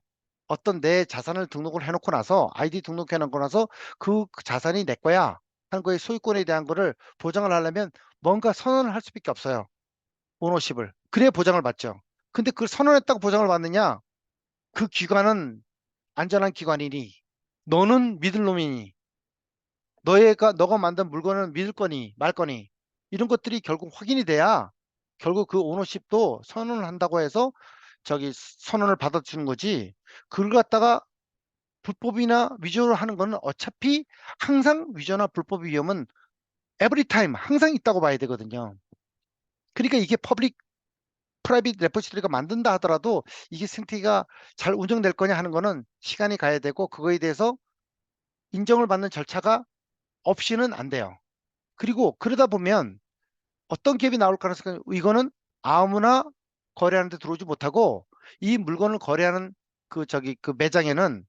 어떤 내 자산을 등록을 해놓고 나서 아이디 등록해 놓고 나서 그 자산이 내 거야 하는 거의 소유권에 대한 거를 보장을 하려면 뭔가 선언을 할 수밖에 없어요. 오너십을. 그래야 보장을 받죠. 근데 그걸 선언했다고 보장을 받느냐? 그 기관은 안전한 기관이니 너는 믿을 놈이니 너가 만든 물건을 믿을 거니 말 거니 이런 것들이 결국 확인이 돼야 결국 그 오너십도 선언을 한다고 해서 선언을 받아주는 거지. 그걸 갖다가 불법이나 위조를 하는 거는 어차피 항상 위조나 불법 위험은 에브리 타임 항상 있다고 봐야 되거든요. 그러니까 이게 프라이빗 레포지토리가 만든다 하더라도 이게 생태계가 잘 운영될 거냐 하는 거는 시간이 가야 되고 그거에 대해서 인정을 받는 절차가 없이는 안 돼요. 그리고 그러다 보면 어떤 갭이 나올 가능성이 이거는 아무나 거래하는데 들어오지 못하고 이 물건을 거래하는 그 매장에는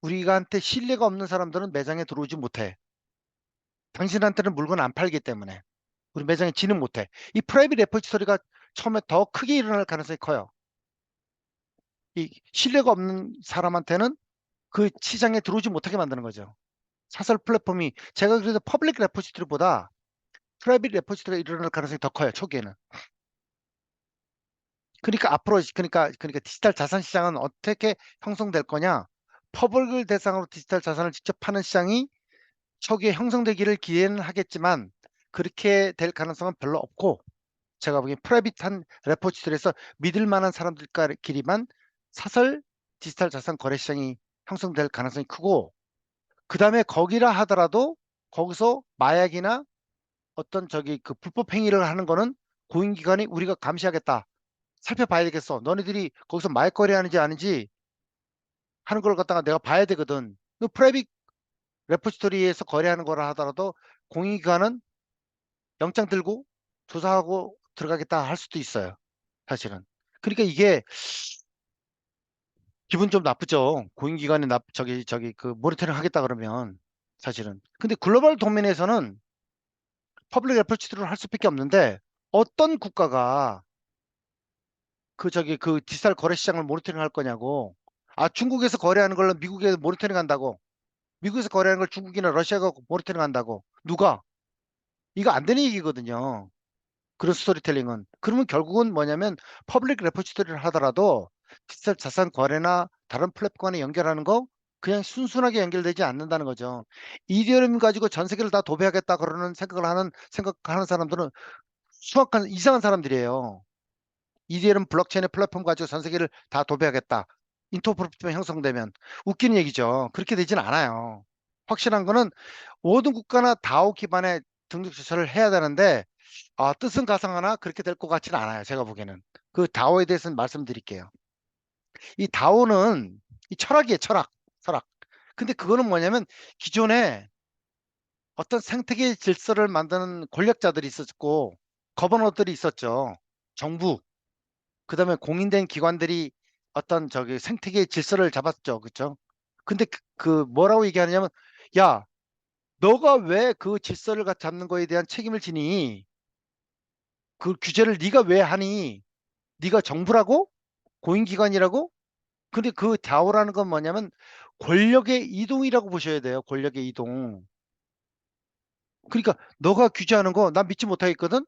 우리한테 신뢰가 없는 사람들은 매장에 들어오지 못해. 당신한테는 물건 안 팔기 때문에 우리 매장에 지는 못해. 이 프라이빗 레포지토리가 처음에 더 크게 일어날 가능성이 커요. 이 신뢰가 없는 사람한테는 그 시장에 들어오지 못하게 만드는 거죠. 사설 플랫폼이 제가 그래서 퍼블릭 레포지토리보다 프라이빗 레포지토리가 일어날 가능성이 더 커요. 초기에는. 그러니까 앞으로 그러니까 디지털 자산 시장은 어떻게 형성될 거냐? 퍼블릭을 대상으로 디지털 자산을 직접 파는 시장이 초기에 형성되기를 기대는 하겠지만 그렇게 될 가능성은 별로 없고 제가 보기엔 프라이빗한 레포지토리에서 믿을 만한 사람들끼리만 사설 디지털 자산 거래 시장이 형성될 가능성이 크고 그 다음에 거기라 하더라도 거기서 마약이나 어떤 그 불법 행위를 하는 거는 고인기관이 우리가 감시하겠다. 살펴봐야 되겠어. 너네들이 거기서 마약 거래하는지 아닌지 하는 걸 갖다가 내가 봐야 되거든. 그 프라이빗 레포지토리에서 거래하는 거라 하더라도 공인기관은 영장 들고 조사하고 들어가겠다 할 수도 있어요. 사실은. 그러니까 이게 기분 좀 나쁘죠. 공인기관이 그 모니터링 하겠다 그러면 사실은. 근데 글로벌 도면에서는 퍼블릭 레포지토리를 할 수밖에 없는데 어떤 국가가 그 디지털 거래 시장을 모니터링 할 거냐고. 아, 중국에서 거래하는 걸 미국에 모니터링 한다고. 미국에서 거래하는 걸 중국이나 러시아가 모니터링 한다고. 누가? 이거 안 되는 얘기거든요. 그런 스토리텔링은. 그러면 결국은 뭐냐면 퍼블릭 레포지토리를 하더라도 디지털 자산 거래나 다른 플랫폼에 연결하는 거 그냥 순순하게 연결되지 않는다는 거죠. 이더리움 가지고 전 세계를 다 도배하겠다 그러는 생각하는 사람들은 수학한 이상한 사람들이에요. 이더리움 블록체인의 플랫폼 가지고 전 세계를 다 도배하겠다. 인터프로피트만 형성되면 웃기는 얘기죠. 그렇게 되진 않아요. 확실한 거는 모든 국가나 다오 기반의 등록 조사를 해야 되는데 뜻은 가상하나 그렇게 될 것 같지는 않아요. 제가 보기에는. 그 다오에 대해서는 말씀드릴게요. 이 다오는 이 철학이에요. 철학. 근데 그거는 뭐냐면 기존에 어떤 생태계 질서를 만드는 권력자들이 있었고 거버너들이 있었죠. 정부, 그다음에 공인된 기관들이 어떤 생태계 질서를 잡았죠. 그렇죠? 근데 그 뭐라고 얘기하냐면 야, 너가 왜 그 질서를 잡는 거에 대한 책임을 지니? 그 규제를 네가 왜 하니? 네가 정부라고? 고인기관이라고? 근데 그 다오라는 건 뭐냐면 권력의 이동이라고 보셔야 돼요. 권력의 이동. 그러니까 너가 규제하는 거 난 믿지 못하겠거든?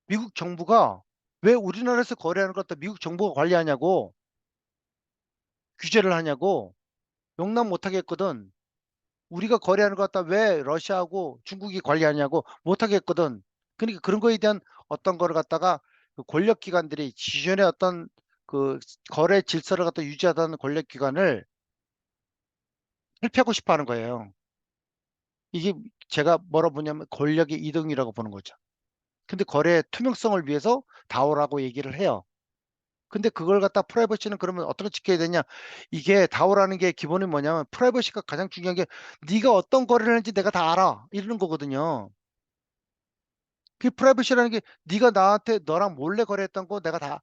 미국 정부가 왜 우리나라에서 거래하는 걸 갖다 미국 정부가 관리하냐고 규제를 하냐고 용납 못하겠거든. 우리가 거래하는 것 갖다 왜 러시아하고 중국이 관리하냐고 못하겠거든. 그러니까 그런 거에 대한 어떤 거를 갖다가 그 권력기관들이 기존의 어떤 그 거래 질서를 갖다 유지하던 권력기관을 회피하고 싶어 하는 거예요. 이게 제가 뭐라 보냐면 권력의 이동이라고 보는 거죠. 근데 거래의 투명성을 위해서 다오라고 얘기를 해요. 근데 그걸 갖다 프라이버시는 그러면 어떻게 지켜야 되냐? 이게 다오라는 게 기본이 뭐냐면 프라이버시가 가장 중요한 게 네가 어떤 거래를 하는지 내가 다 알아. 이러는 거거든요. 그 프라이버시라는 게 네가 나한테 너랑 몰래 거래했던 거 내가 다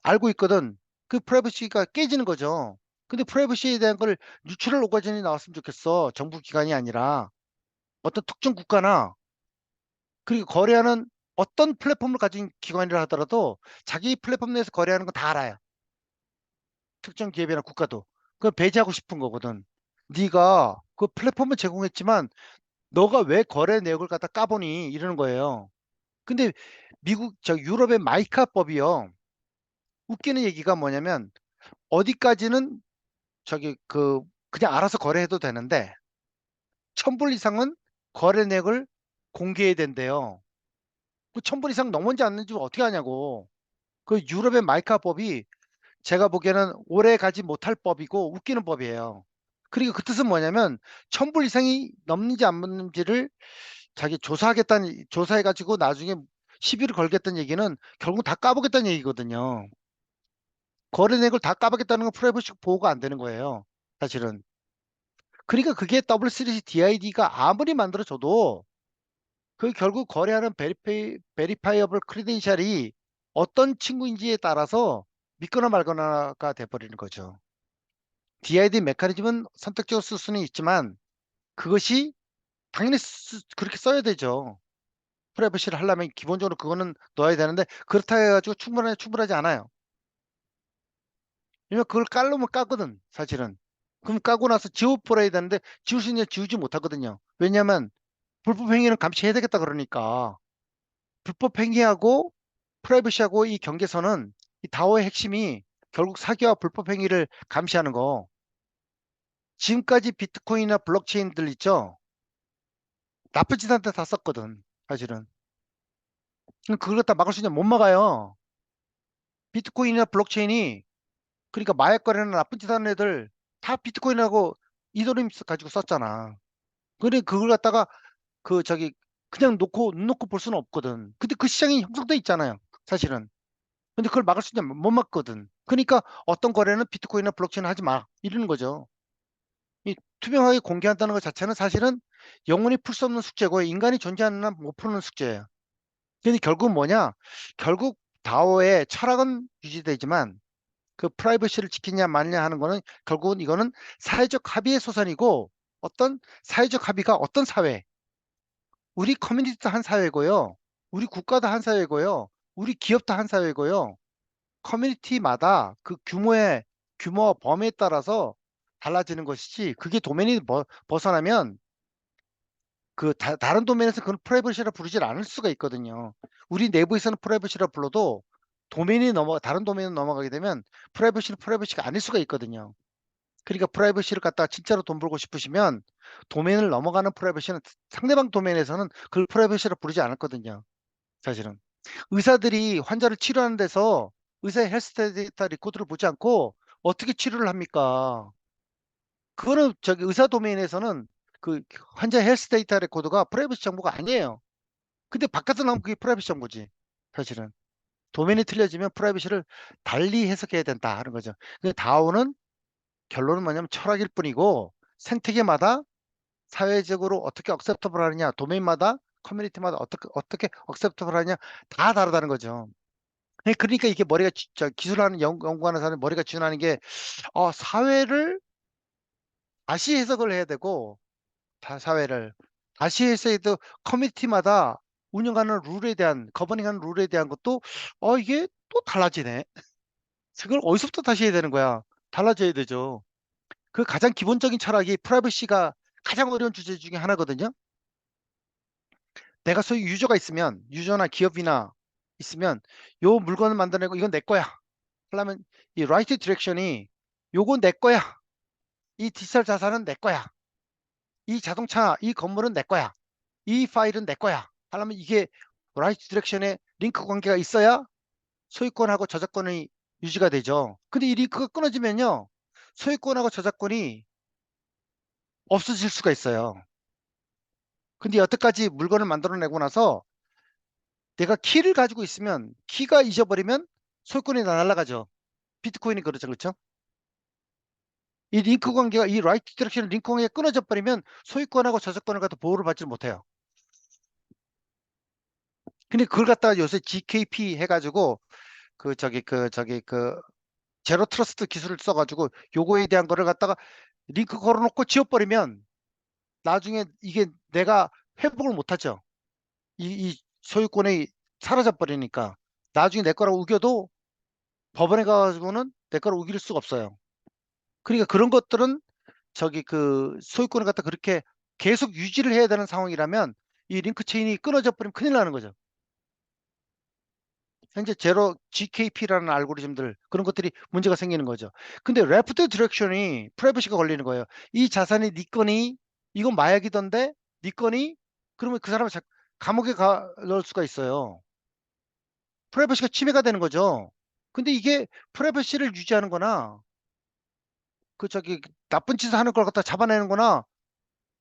알고 있거든. 그 프라이버시가 깨지는 거죠. 근데 프라이버시에 대한 걸 유출을 오가전이 나왔으면 좋겠어. 정부 기관이 아니라 어떤 특정 국가나 그리고 거래하는 어떤 플랫폼을 가진 기관이라 하더라도 자기 플랫폼 내에서 거래하는 건 다 알아요. 특정 기업이나 국가도. 그걸 배제하고 싶은 거거든. 네가 그 플랫폼을 제공했지만 너가 왜 거래 내역을 갖다 까보니 이러는 거예요. 근데 유럽의 마이카법이요. 웃기는 얘기가 뭐냐면 어디까지는 그냥 알아서 거래해도 되는데 1,000불 이상은 거래 내역을 공개해야 된대요. 그 1,000불 이상 넘었는지 안 넘는지 어떻게 하냐고. 그 유럽의 마이카법이 제가 보기에는 오래 가지 못할 법이고 웃기는 법이에요. 그리고 그 뜻은 뭐냐면 1,000불 이상이 넘는지 안 넘는지를 조사해가지고 나중에 시비를 걸겠다는 얘기는 결국 다 까보겠다는 얘기거든요. 거래 내역을 다 까보겠다는 건 프라이버시 보호가 안 되는 거예요. 사실은. 그러니까 그게 W3C DID가 아무리 만들어져도 그 결국 거래하는 베리파이어블 크리덴셜이 어떤 친구인지에 따라서 믿거나 말거나가 돼버리는 거죠. DID 메커니즘은 선택적으로 쓸 수는 있지만 그것이 당연히 그렇게 써야 되죠. 프라이버시를 하려면 기본적으로 그거는 넣어야 되는데 그렇다 해가지고 충분하지 않아요. 왜냐면 그걸 깔려면 까거든 사실은. 그럼 까고 나서 지워버려야 되는데 지울 수 있냐 지우지 못하거든요. 왜냐하면 불법 행위는 감시해야 되겠다 그러니까. 불법 행위하고 프라이버시하고 이 경계선은 이 다오의 핵심이 결국 사기와 불법 행위를 감시하는 거. 지금까지 비트코인이나 블록체인들 있죠? 나쁜 짓한테 다 썼거든, 사실은. 그럼 그걸 갖다 막을 수 있냐? 못 막아요. 비트코인이나 블록체인이, 그러니까 마약 거래나 나쁜 짓 하는 애들 다 비트코인하고 이더리움 가지고 썼잖아. 그래, 그걸 갖다가 그냥 놓고, 눈 놓고 볼 수는 없거든. 근데 그 시장이 형성돼 있잖아요, 사실은. 근데 그걸 막을 수 있냐? 못 막거든. 그러니까 어떤 거래는 비트코인이나 블록체인 하지 마. 이러는 거죠. 이 투명하게 공개한다는 것 자체는 사실은 영원히 풀 수 없는 숙제고 인간이 존재하는 한 못 푸는 숙제예요. 근데 결국은 뭐냐? 결국 다오의 철학은 유지되지만 그 프라이버시를 지키냐 마냐 하는 거는 결국은 이거는 사회적 합의의 소산이고 어떤 사회적 합의가 어떤 사회, 우리 커뮤니티도 한 사회고요. 우리 국가도 한 사회고요. 우리 기업도 한 사회고요. 커뮤니티마다 그 규모와 범위에 따라서 달라지는 것이지 그게 도메인이 벗어나면 다른 도메인에서 그건 프라이버시라 부르질 않을 수가 있거든요. 우리 내부에서는 프라이버시라 불러도 다른 도메인으로 넘어가게 되면 프라이버시는 프라이버시가 아닐 수가 있거든요. 그러니까 프라이버시를 갖다가 진짜로 돈 벌고 싶으시면 도메인을 넘어가는 프라이버시는 상대방 도메인에서는 그걸 프라이버시라 부르지 않았거든요. 사실은. 의사들이 환자를 치료하는 데서 의사의 헬스 데이터 리코드를 보지 않고 어떻게 치료를 합니까? 그거는 저기 의사 도메인에서는 그 환자 헬스 데이터 레코드가 프라이버시 정보가 아니에요. 근데 바깥에서 나오면 그게 프라이버시 정보지. 사실은. 도메인이 틀려지면 프라이버시를 달리 해석해야 된다 하는 거죠. 근데 다오는 결론은 뭐냐면 철학일 뿐이고 생태계마다 사회적으로 어떻게 억셉터블 하느냐, 도메인마다 커뮤니티마다 어떻게 억셉터블 하느냐 다 다르다는 거죠. 그러니까 이게 기술하는 연구하는 사람이 머리가 지나는 게 사회를 다시 해석을 해야 되고 사회를 다시 해석해도 커뮤니티마다 운영하는 룰에 대한 거버닝하는 룰에 대한 것도 이게 또 달라지네. 그걸 어디서부터 다시 해야 되는 거야? 달라져야 되죠. 그 가장 기본적인 철학이 프라이버시가 가장 어려운 주제 중에 하나거든요. 내가 소유 유저나 기업이나 있으면 요 물건을 만들어내고 이건 내 거야. 하려면 이 라이트 디렉션이 요건 내 거야. 이 디지털 자산은 내 거야. 이 자동차, 이 건물은 내 거야. 이 파일은 내 거야. 하려면 이게 라이트 디렉션에 링크 관계가 있어야 소유권하고 저작권이 유지가 되죠. 근데 이 링크가 끊어지면요. 소유권하고 저작권이 없어질 수가 있어요. 근데 여태까지 물건을 만들어내고 나서 내가 키를 가지고 있으면 키가 잊어버리면 소유권이 다 날아가죠. 비트코인이 그렇죠. 그렇죠? 이 라이트 디렉션 링크 관계가 끊어져 버리면 소유권하고 저작권을 갖다 보호를 받지 못해요. 근데 그걸 갖다가 요새 GKP 해가지고 그 제로 트러스트 기술을 써가지고 요거에 대한 거를 갖다가 링크 걸어놓고 지워버리면 나중에 이게 내가 회복을 못하죠. 이 소유권이 사라져 버리니까 나중에 내 거라고 우겨도 법원에 가가지고는 내 거라고 우길 수가 없어요. 그러니까 그런 것들은 소유권을 갖다 그렇게 계속 유지를 해야 되는 상황이라면 이 링크 체인이 끊어져 버리면 큰일 나는 거죠. 현재 제로 GKP라는 알고리즘들 그런 것들이 문제가 생기는 거죠. 근데 레프트 디렉션이 프라이버시가 걸리는 거예요. 이 자산이 네 거니? 이건 마약이던데? 네 거니? 그러면 그 사람을 감옥에 넣을 수가 있어요. 프라이버시가 침해가 되는 거죠. 근데 이게 프라이버시를 유지하는 거나 나쁜 짓을 하는 걸 갖다 잡아내는 거나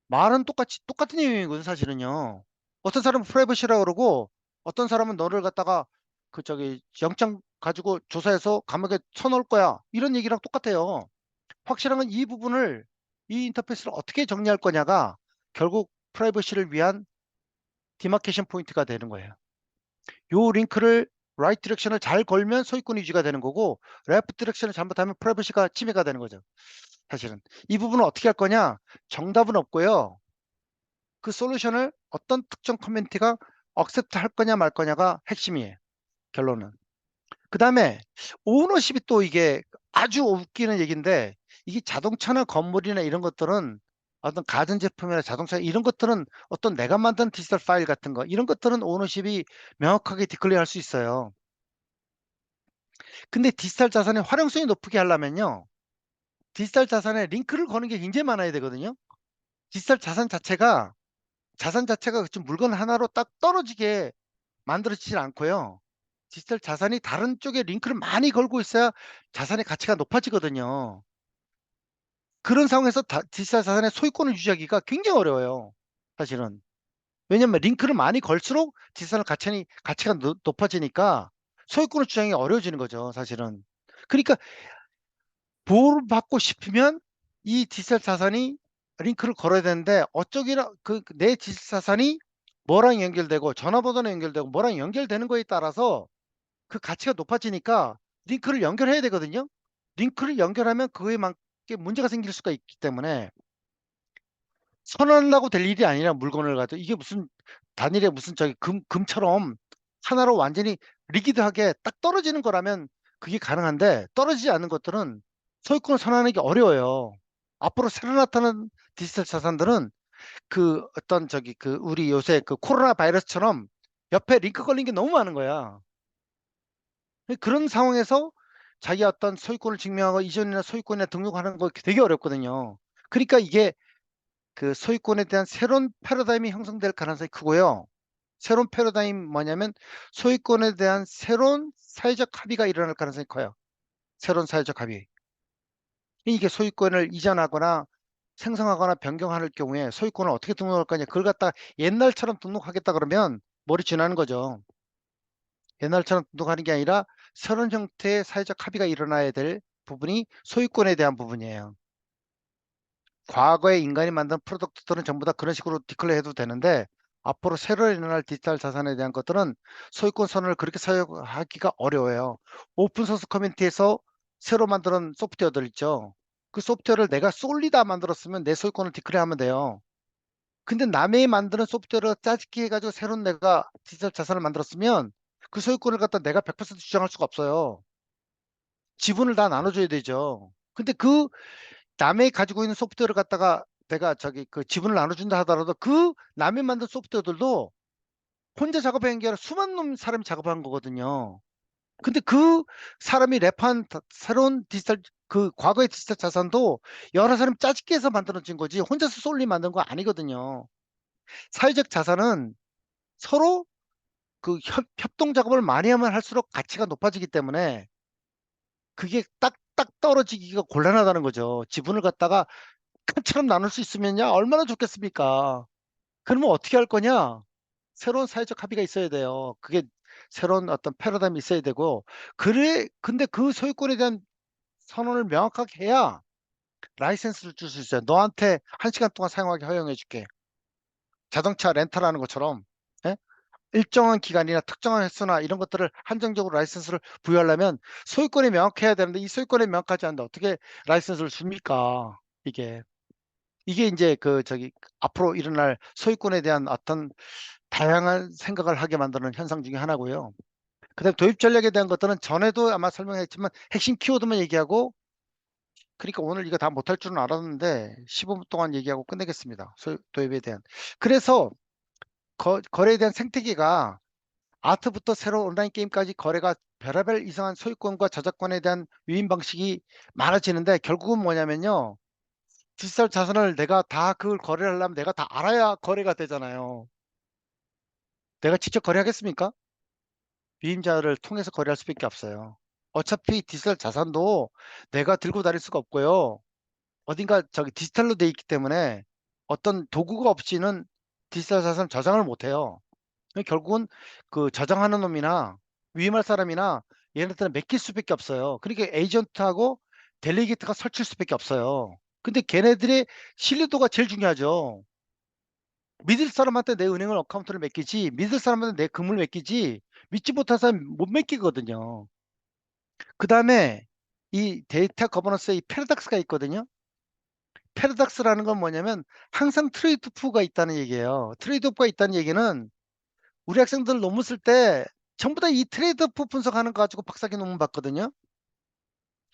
말은 똑같은 내용이거든 사실은요. 어떤 사람은 프라이버시라고 그러고 어떤 사람은 너를 갖다가 영장 가지고 조사해서 감옥에 쳐넣을 거야 이런 얘기랑 똑같아요. 확실한 건 이 부분을 이 인터페이스를 어떻게 정리할 거냐가 결국 프라이버시를 위한 디마케이션 포인트가 되는 거예요. 요 링크를 라이트 디렉션을 잘 걸면 소유권 유지가 되는 거고 레프트 디렉션을 잘못하면 프라이버시가 침해가 되는 거죠. 사실은 이 부분을 어떻게 할 거냐 정답은 없고요. 그 솔루션을 어떤 특정 커뮤니티가 억셉트 할 거냐 말 거냐가 핵심이에요. 결론은. 그 다음에 오너십이 또 이게 아주 웃기는 얘기인데 이게 자동차나 건물이나 이런 것들은 어떤 가전제품이나 자동차 이런 것들은 어떤 내가 만든 디지털 파일 같은 거 이런 것들은 오너십이 명확하게 디클레어 할 수 있어요. 근데 디지털 자산의 활용성이 높게 하려면요. 디지털 자산에 링크를 거는 게 굉장히 많아야 되거든요. 디지털 자산 자체가 좀 물건 하나로 딱 떨어지게 만들어지질 않고요. 디지털 자산이 다른 쪽에 링크를 많이 걸고 있어야 자산의 가치가 높아지거든요. 그런 상황에서 디지털 자산의 소유권을 유지하기가 굉장히 어려워요. 사실은. 왜냐면 링크를 많이 걸수록 디지털 가치가 높아지니까 소유권을 주장이 어려워지는 거죠, 사실은. 그러니까 보호를 받고 싶으면 이 디지털 자산이 링크를 걸어야 되는데 어쩌기나 내 디지털 자산이 뭐랑 연결되고 전화번호랑 연결되고 뭐랑 연결되는 거에 따라서 그 가치가 높아지니까 링크를 연결해야 되거든요. 링크를 연결하면 그에 맞게 문제가 생길 수가 있기 때문에 선언하려고 될 일이 아니라 물건을 가지고 이게 무슨 단일에 무슨 저기 금처럼 하나로 완전히 리기드하게 딱 떨어지는 거라면 그게 가능한데 떨어지지 않는 것들은 소유권을 선언하는 게 어려워요. 앞으로 새로 나타나는 디지털 자산들은 그 어떤 저기 우리 요새 그 코로나 바이러스처럼 옆에 링크 걸린 게 너무 많은 거야. 그런 상황에서 자기 어떤 소유권을 증명하고 이전이나 소유권이나 등록하는 거 되게 어렵거든요. 그러니까 이게 그 소유권에 대한 새로운 패러다임이 형성될 가능성이 크고요. 새로운 패러다임 뭐냐면 소유권에 대한 새로운 사회적 합의가 일어날 가능성이 커요. 새로운 사회적 합의. 이게 소유권을 이전하거나 생성하거나 변경할 경우에 소유권을 어떻게 등록할 거냐. 그걸 갖다가 옛날처럼 등록하겠다 그러면 머리 지나는 거죠. 옛날처럼 등록하는 게 아니라 새로운 형태의 사회적 합의가 일어나야 될 부분이 소유권에 대한 부분이에요. 과거에 인간이 만든 프로덕트들은 전부 다 그런 식으로 디클레어 해도 되는데 앞으로 새로 일어날 디지털 자산에 대한 것들은 소유권 선언을 그렇게 사용하기가 어려워요. 오픈 소스 커뮤니티에서 새로 만드는 소프트웨어들 있죠. 그 소프트웨어를 내가 솔리다 만들었으면 내 소유권을 디클레어 하면 돼요. 근데 남이 만드는 소프트웨어를 짜집기 해가지고 새로운 내가 디지털 자산을 만들었으면 그 소유권을 갖다 내가 100% 주장할 수가 없어요. 지분을 다 나눠줘야 되죠. 근데 그 남이 가지고 있는 소프트웨어를 갖다가 내가 저기 그 지분을 나눠준다 하더라도 그 남이 만든 소프트웨어들도 혼자 작업한 게 아니라 수많은 사람이 작업한 거거든요. 근데 그 사람이 랩한 새로운 디지털 그 과거의 디지털 자산도 여러 사람이 짜집기 해서 만들어진 거지 혼자서 솔리 만든 거 아니거든요. 사회적 자산은 서로 그 협동 작업을 많이 하면 할수록 가치가 높아지기 때문에 그게 딱딱 떨어지기가 곤란하다는 거죠. 지분을 갖다가 칸처럼 나눌 수 있으면야 얼마나 좋겠습니까? 그러면 어떻게 할 거냐? 새로운 사회적 합의가 있어야 돼요. 그게 새로운 어떤 패러다임이 있어야 되고, 근데 그 소유권에 대한 선언을 명확하게 해야 라이센스를 줄 수 있어요. 너한테 1시간 동안 사용하게 허용해 줄게. 자동차 렌탈하는 것처럼. 예? 일정한 기간이나 특정한 횟수나 이런 것들을 한정적으로 라이센스를 부여하려면 소유권이 명확해야 되는데 이 소유권이 명확하지 않은데 어떻게 라이센스를 줍니까? 이게. 이게 이제 앞으로 일어날 소유권에 대한 어떤 다양한 생각을 하게 만드는 현상 중에 하나고요. 그다음 도입 전략에 대한 것들은 전에도 아마 설명했지만 핵심 키워드만 얘기하고 그러니까 오늘 이거 다 못할 줄은 알았는데 15분 동안 얘기하고 끝내겠습니다. 도입에 대한. 그래서 거래에 대한 생태계가 아트부터 새로운 온라인 게임까지 거래가 별의별 이상한 소유권과 저작권에 대한 유인 방식이 많아지는데 결국은 뭐냐면요. 디지털 자산을 내가 다 그걸 거래를 하려면 내가 다 알아야 거래가 되잖아요. 내가 직접 거래하겠습니까? 위임자를 통해서 거래할 수밖에 없어요. 어차피 디지털 자산도 내가 들고 다닐 수가 없고요. 어딘가 디지털로 돼 있기 때문에 어떤 도구가 없이는 디지털 자산을 저장을 못 해요. 결국은 그 저장하는 놈이나 위임할 사람이나 얘네들은 맡길 수밖에 없어요. 그러니까 에이전트하고 델리게이트가 설칠 수밖에 없어요. 근데 걔네들의 신뢰도가 제일 중요하죠. 믿을 사람한테 내 은행을 어카운트를 맡기지 믿을 사람한테 내 금을 맡기지 믿지 못한 사람 못 맡기거든요. 그 다음에 이 데이터 거버넌스에 이 패러닥스가 있거든요. 패러닥스라는 건 뭐냐면 항상 트레이드오프가 있다는 얘기예요. 트레이드오프가 있다는 얘기는 우리 학생들 논문 쓸 때 전부 다 이 트레이드오프 분석하는 거 가지고 박사학위 논문 봤거든요.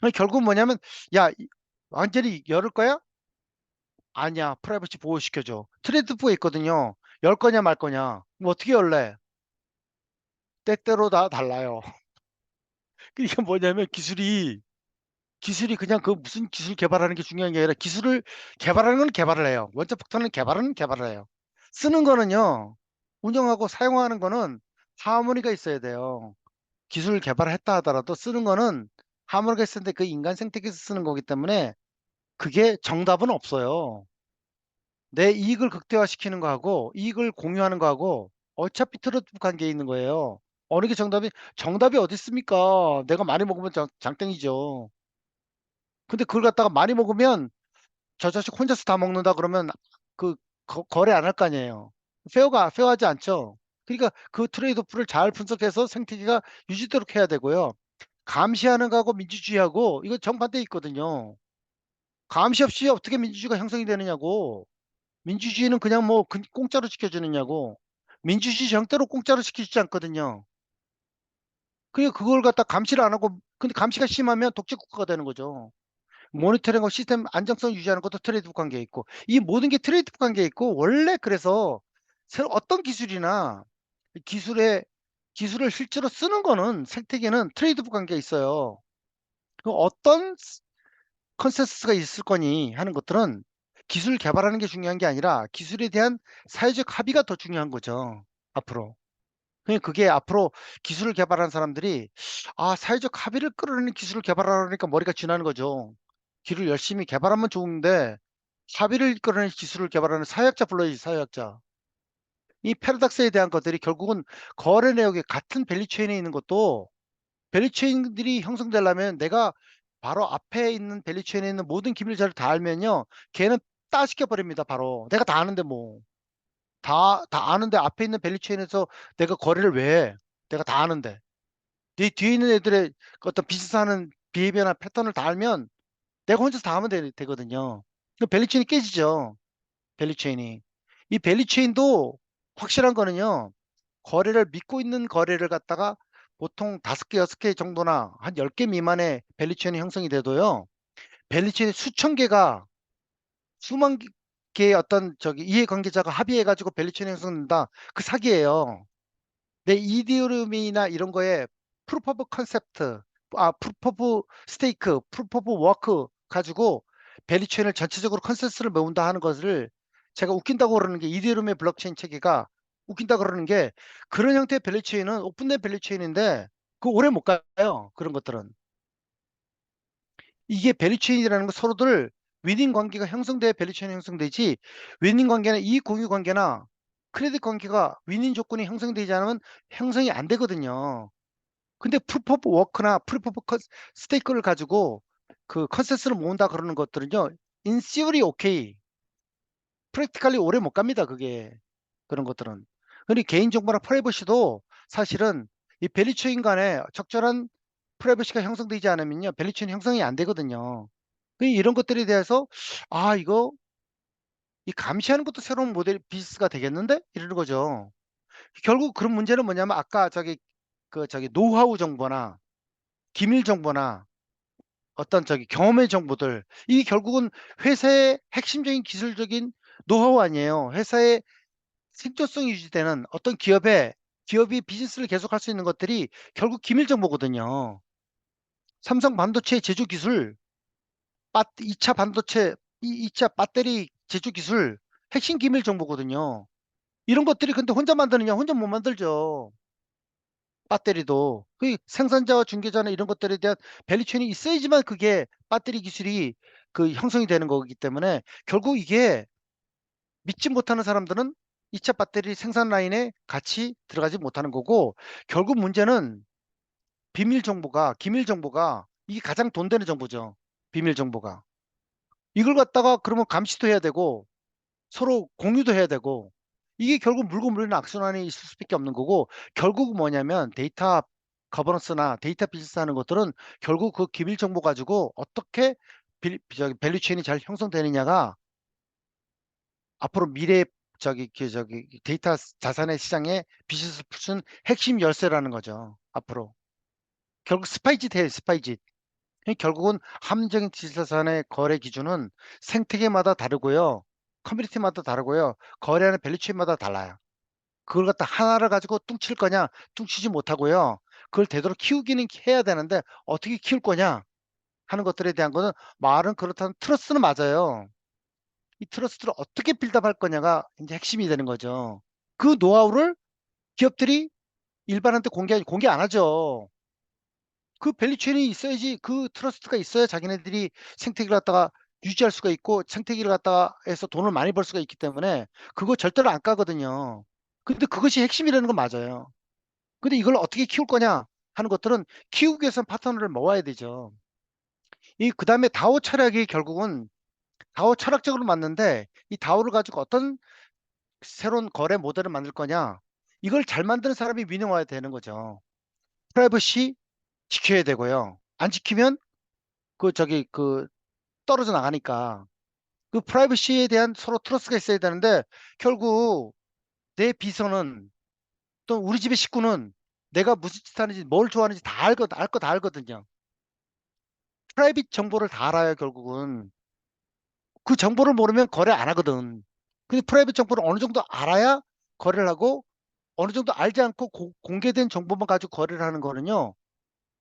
아니, 결국은 뭐냐면, 야, 완전히 열을 거야? 아니야. 프라이버시 보호시켜줘. 트레이드오프가 있거든요. 열 거냐 말 거냐. 뭐 어떻게 열래? 때때로 다 달라요. 그러니까 뭐냐면 기술이 그냥 그 무슨 기술 개발하는 게 중요한 게 아니라 기술을 개발하는 건 개발을 해요. 원자 폭탄은 개발은 개발을 해요. 쓰는 거는요. 운영하고 사용하는 거는 하모니가 있어야 돼요. 기술 개발을 했다 하더라도 쓰는 거는 하모니가 있었는데 그 인간 생태계에서 쓰는 거기 때문에 그게 정답은 없어요. 내 이익을 극대화시키는 거하고 이익을 공유하는 거하고 어차피 트로트 관계에 있는 거예요. 어느 게 정답이 어디 있습니까? 내가 많이 먹으면 장땡이죠. 근데 그걸 갖다가 많이 먹으면 저 자식 혼자서 다 먹는다 그러면 그 거래 안 할 거 아니에요. 페어하지 않죠. 그러니까 그 트레이드오프를 잘 분석해서 생태계가 유지되도록 해야 되고요. 감시하는 거하고 민주주의하고 이거 정반대 있거든요. 감시 없이 어떻게 민주주의가 형성이 되느냐고. 민주주의는 그냥 뭐 공짜로 지켜주느냐고. 민주주의 절대로 공짜로 지키지 않거든요. 그러니까 그걸 갖다 감시를 안 하고 근데 감시가 심하면 독재 국가가 되는 거죠. 모니터링하고 시스템 안정성 유지하는 것도 트레이드 관계에 있고 이 모든 게 트레이드 관계에 있고 원래 그래서 새로 어떤 기술이나 기술의 기술을 실제로 쓰는 거는 생태계는 트레이드 관계에 있어요. 그 어떤 컨센서스가 있을 거니 하는 것들은 기술 개발하는 게 중요한 게 아니라 기술에 대한 사회적 합의가 더 중요한 거죠. 앞으로. 그게 앞으로 기술을 개발한 사람들이 사회적 합의를 끌어내는 기술을 개발하려니까 머리가 쥐나는 거죠. 기술을 열심히 개발하면 좋은데 합의를 끌어내는 기술을 개발하는 사회학자 불러야지 사회학자. 이 패러닥스에 대한 것들이 결국은 거래 내역에 같은 밸류체인에 있는 것도 밸류체인들이 형성되려면 내가 바로 앞에 있는 밸류체인에 있는 모든 기밀자를 다 알면요. 걔는 따시켜 버립니다. 바로. 내가 다 아는데 뭐. 다 아는데 앞에 있는 밸류체인에서 내가 거래를 왜 해? 내가 다 아는데. 네 뒤에 있는 애들의 그 어떤 비슷한 비헤비어나 패턴을 다 알면 내가 혼자서 다 하면 되거든요. 그 밸류체인이 깨지죠. 밸류체인이. 이 밸류체인도 확실한 거는요. 거래를 믿고 있는 거래를 갖다가 보통 5개, 6개 정도나 한 10개 미만의 밸류체인이 형성이 돼도요. 밸류체인 수천 개가 수만 개의 어떤 이해관계자가 합의해가지고 밸류체인 형성된다. 그 사기예요. 내 이디오름이나 이런 거에 프루프 오브 컨셉트, 프루프 오브 스테이크, 프루프 오브 워크 가지고 밸류체인을 전체적으로 컨센서스를 메운다 하는 것을 제가 웃긴다고 그러는 게 이디오름의 블록체인 체계가 웃긴다 그러는 게 그런 형태의 밸류체인은 오픈된 밸류체인인데 그 오래 못 가요. 그런 것들은. 이게 밸류체인이라는 건 서로들 위닝 관계가 형성돼야 밸류체인이 형성되지 위닝 관계나 이익 공유 관계나 크레딧 관계가 위닝 조건이 형성되지 않으면 형성이 안 되거든요. 근데 프루프 오브 워크나 프루프 오브 스테이크를 가지고 그 컨센서스를 모은다 그러는 것들은요. 인 시어리 오케이. 프랙티컬리 오래 못 갑니다. 그게. 그런 것들은. 근데 개인정보나 프라이버시도 사실은 이 밸류체인 간에 적절한 프라이버시가 형성되지 않으면요. 밸류체인 형성이 안 되거든요. 이런 것들에 대해서 이거 이 감시하는 것도 새로운 모델 비즈니스가 되겠는데? 이러는 거죠. 결국 그런 문제는 뭐냐면 아까 노하우 정보나 기밀 정보나 어떤 경험의 정보들 이게 결국은 회사의 핵심적인 기술적인 노하우 아니에요. 회사의 생존성이 유지되는 어떤 기업이 비즈니스를 계속할 수 있는 것들이 결국 기밀 정보거든요. 삼성 반도체 제조 기술, 2차 반도체, 2차 배터리 제조 기술, 핵심 기밀 정보거든요. 이런 것들이 근데 혼자 만드느냐? 혼자 못 만들죠. 배터리도. 그 생산자와 중개자나 이런 것들에 대한 밸류체인이 있어야지만 그게 배터리 기술이 그 형성이 되는 거기 때문에 결국 이게 믿지 못하는 사람들은 2차 배터리 생산 라인에 같이 들어가지 못하는 거고 결국 문제는 기밀 정보가 이게 가장 돈 되는 정보죠. 비밀 정보가. 이걸 갖다가 그러면 감시도 해야 되고 서로 공유도 해야 되고 이게 결국 물고 물리는 악순환이 있을 수밖에 없는 거고 결국 뭐냐면 데이터 거버넌스나 데이터 비즈니스 하는 것들은 결국 그 기밀 정보 가지고 어떻게 밸류체인이 잘 형성되느냐가 앞으로 미래 데이터 자산의 시장에 비즈니스 푸는 핵심 열쇠라는 거죠. 앞으로 결국 스파이짓 해요, 스파이짓. 결국은 함정인 디지털자산의 거래 기준은 생태계마다 다르고요. 커뮤니티마다 다르고요. 거래하는 밸류체인마다 달라요. 그걸 갖다 하나를 가지고 뚱칠 거냐, 뚱치지 못하고요. 그걸 되도록 키우기는 해야 되는데 어떻게 키울 거냐 하는 것들에 대한 거는 말은 그렇다는 트러스는 맞아요. 이 트러스트를 어떻게 빌드업할 거냐가 이제 핵심이 되는 거죠. 그 노하우를 기업들이 일반한테 공개 안 하죠. 그 밸류체인이 있어야지, 그 트러스트가 있어야 자기네들이 생태계를 갖다가 유지할 수가 있고 생태계를 갖다가 해서 돈을 많이 벌 수가 있기 때문에 그거 절대로 안 까거든요. 근데 그것이 핵심이라는 건 맞아요. 근데 이걸 어떻게 키울 거냐 하는 것들은 키우기 위해서는 파트너를 모아야 되죠. 그 다음에 다오 철학이 결국은 다오 철학적으로 맞는데, 이 다오를 가지고 어떤 새로운 거래 모델을 만들 거냐, 이걸 잘 만드는 사람이 위너와야 되는 거죠. 프라이버시 지켜야 되고요. 안 지키면 그 떨어져 나가니까 그 프라이버시에 대한 서로 트러스가 있어야 되는데, 결국 내 비서는 또 우리 집의 식구는 내가 무슨 짓 하는지 뭘 좋아하는지 다 알 거 다 알거든요. 프라이빗 정보를 다 알아요. 결국은 그 정보를 모르면 거래 안 하거든. 근데 프라이빗 정보를 어느 정도 알아야 거래를 하고, 어느 정도 알지 않고 공개된 정보만 가지고 거래를 하는 거는요,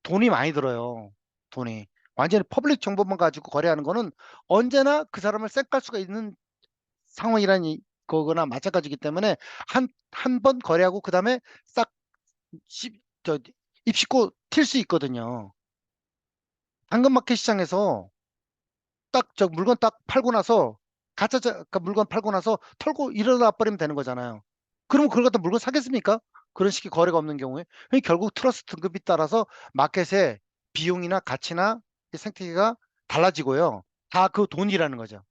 돈이 많이 들어요. 돈이. 완전히 퍼블릭 정보만 가지고 거래하는 거는 언제나 그 사람을 쌩깔 수가 있는 상황이라는 거거나 마찬가지이기 때문에 한 번 거래하고 그 다음에 싹 입식고 튈 수 있거든요. 당근마켓 시장에서 딱 물건 딱 팔고 나서 그러니까 물건 팔고 나서 털고 일어나 버리면 되는 거잖아요. 그러면 그걸 갖다 물건 사겠습니까? 그런 식의 거래가 없는 경우에. 그러니까 결국 트러스트 등급에 따라서 마켓의 비용이나 가치나 생태계가 달라지고요. 다 그 돈이라는 거죠.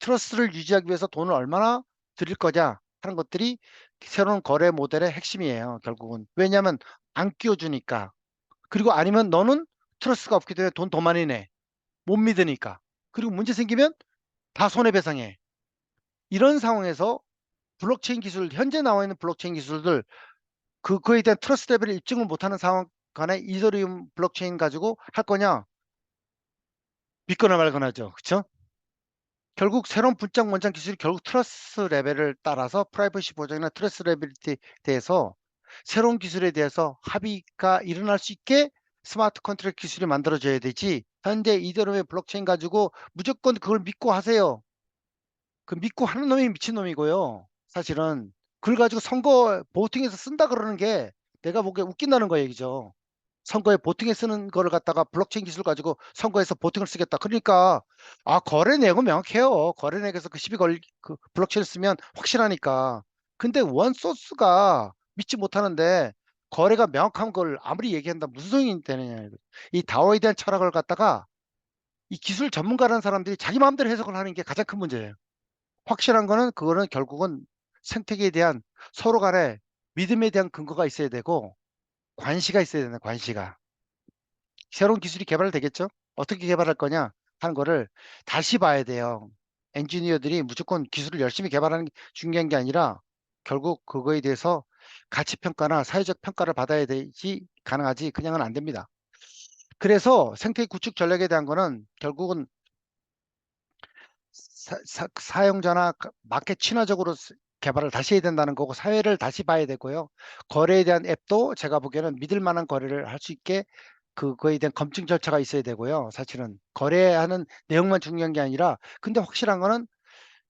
트러스트를 유지하기 위해서 돈을 얼마나 들일 거냐 하는 것들이 새로운 거래 모델의 핵심이에요. 결국은. 왜냐하면 안 끼워주니까. 그리고 아니면 너는 트러스트가 없기 때문에 돈 더 많이 내. 못 믿으니까. 그리고 문제 생기면 다 손해배상해. 이런 상황에서 블록체인 기술, 현재 나와 있는 블록체인 기술들, 그거에 대한 트러스트 레벨을 입증을 못하는 상황 간에 이더리움 블록체인 가지고 할 거냐? 믿거나 말거나죠. 그렇죠? 결국 새로운 분장 원장 기술이 결국 트러스트 레벨을 따라서 프라이버시 보장이나 트러스트 레벨에 대해서 새로운 기술에 대해서 합의가 일어날 수 있게 스마트 컨트랙트 기술이 만들어져야 되지, 현재 이더리움의 블록체인 가지고 무조건 그걸 믿고 하세요. 그 믿고 하는 놈이 미친놈이고요. 사실은 그걸 가지고 선거 보팅에서 쓴다 그러는 게 내가 보기에 웃긴다는 거 얘기죠. 선거에 보팅에 쓰는 거를 갖다가 블록체인 기술 가지고 선거에서 보팅을 쓰겠다. 그러니까 거래 내역은 명확해요. 거래 내역에서 그 시비 걸 그 블록체인을 쓰면 확실하니까. 근데 원 소스가 믿지 못하는데 거래가 명확한 걸 아무리 얘기한다 무슨 소용이 되느냐. 이 다오에 대한 철학을 갖다가 이 기술 전문가라는 사람들이 자기 마음대로 해석을 하는 게 가장 큰 문제예요. 확실한 거는 그거는 결국은 생태계에 대한 서로 간에 믿음에 대한 근거가 있어야 되고 관시가 있어야 된다. 관시가. 새로운 기술이 개발되겠죠? 어떻게 개발할 거냐 하는 거를 다시 봐야 돼요. 엔지니어들이 무조건 기술을 열심히 개발하는 게 중요한 게 아니라 결국 그거에 대해서 가치 평가나 사회적 평가를 받아야 되지, 가능하지 그냥은 안 됩니다. 그래서 생태계 구축 전략에 대한 거는 결국은 사용자나 마켓 친화적으로 개발을 다시 해야 된다는 거고, 사회를 다시 봐야 되고요. 거래에 대한 앱도 제가 보기에는 믿을 만한 거래를 할 수 있게 그거에 대한 검증 절차가 있어야 되고요. 사실은 거래하는 내용만 중요한 게 아니라, 근데 확실한 거는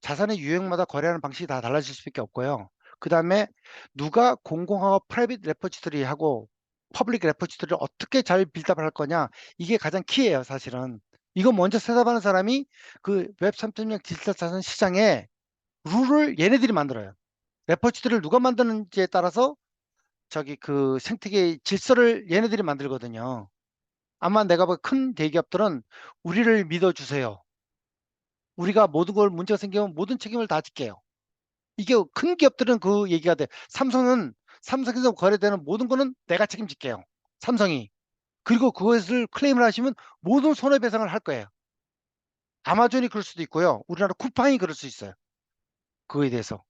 자산의 유형마다 거래하는 방식이 다 달라질 수밖에 없고요. 그 다음에 누가 공공하고 프라이빗 레포지토리하고 퍼블릭 레포지토리를 어떻게 잘 빌드업을 할 거냐, 이게 가장 키예요. 사실은 이거 먼저 셋업하는 사람이 그 웹 3.0 디지털 자산 시장의 룰을 얘네들이 만들어요. 레포지토리를 누가 만드는지에 따라서 그 생태계 질서를 얘네들이 만들거든요. 아마 내가 보기 큰 대기업들은 우리를 믿어주세요. 우리가 모든 걸 문제가 생기면 모든 책임을 다 질게요. 이게 큰 기업들은 그 얘기가 돼. 삼성은 삼성에서 거래되는 모든 거는 내가 책임질게요. 삼성이. 그리고 그것을 클레임을 하시면 모든 손해배상을 할 거예요. 아마존이 그럴 수도 있고요. 우리나라 쿠팡이 그럴 수 있어요. 그거에 대해서.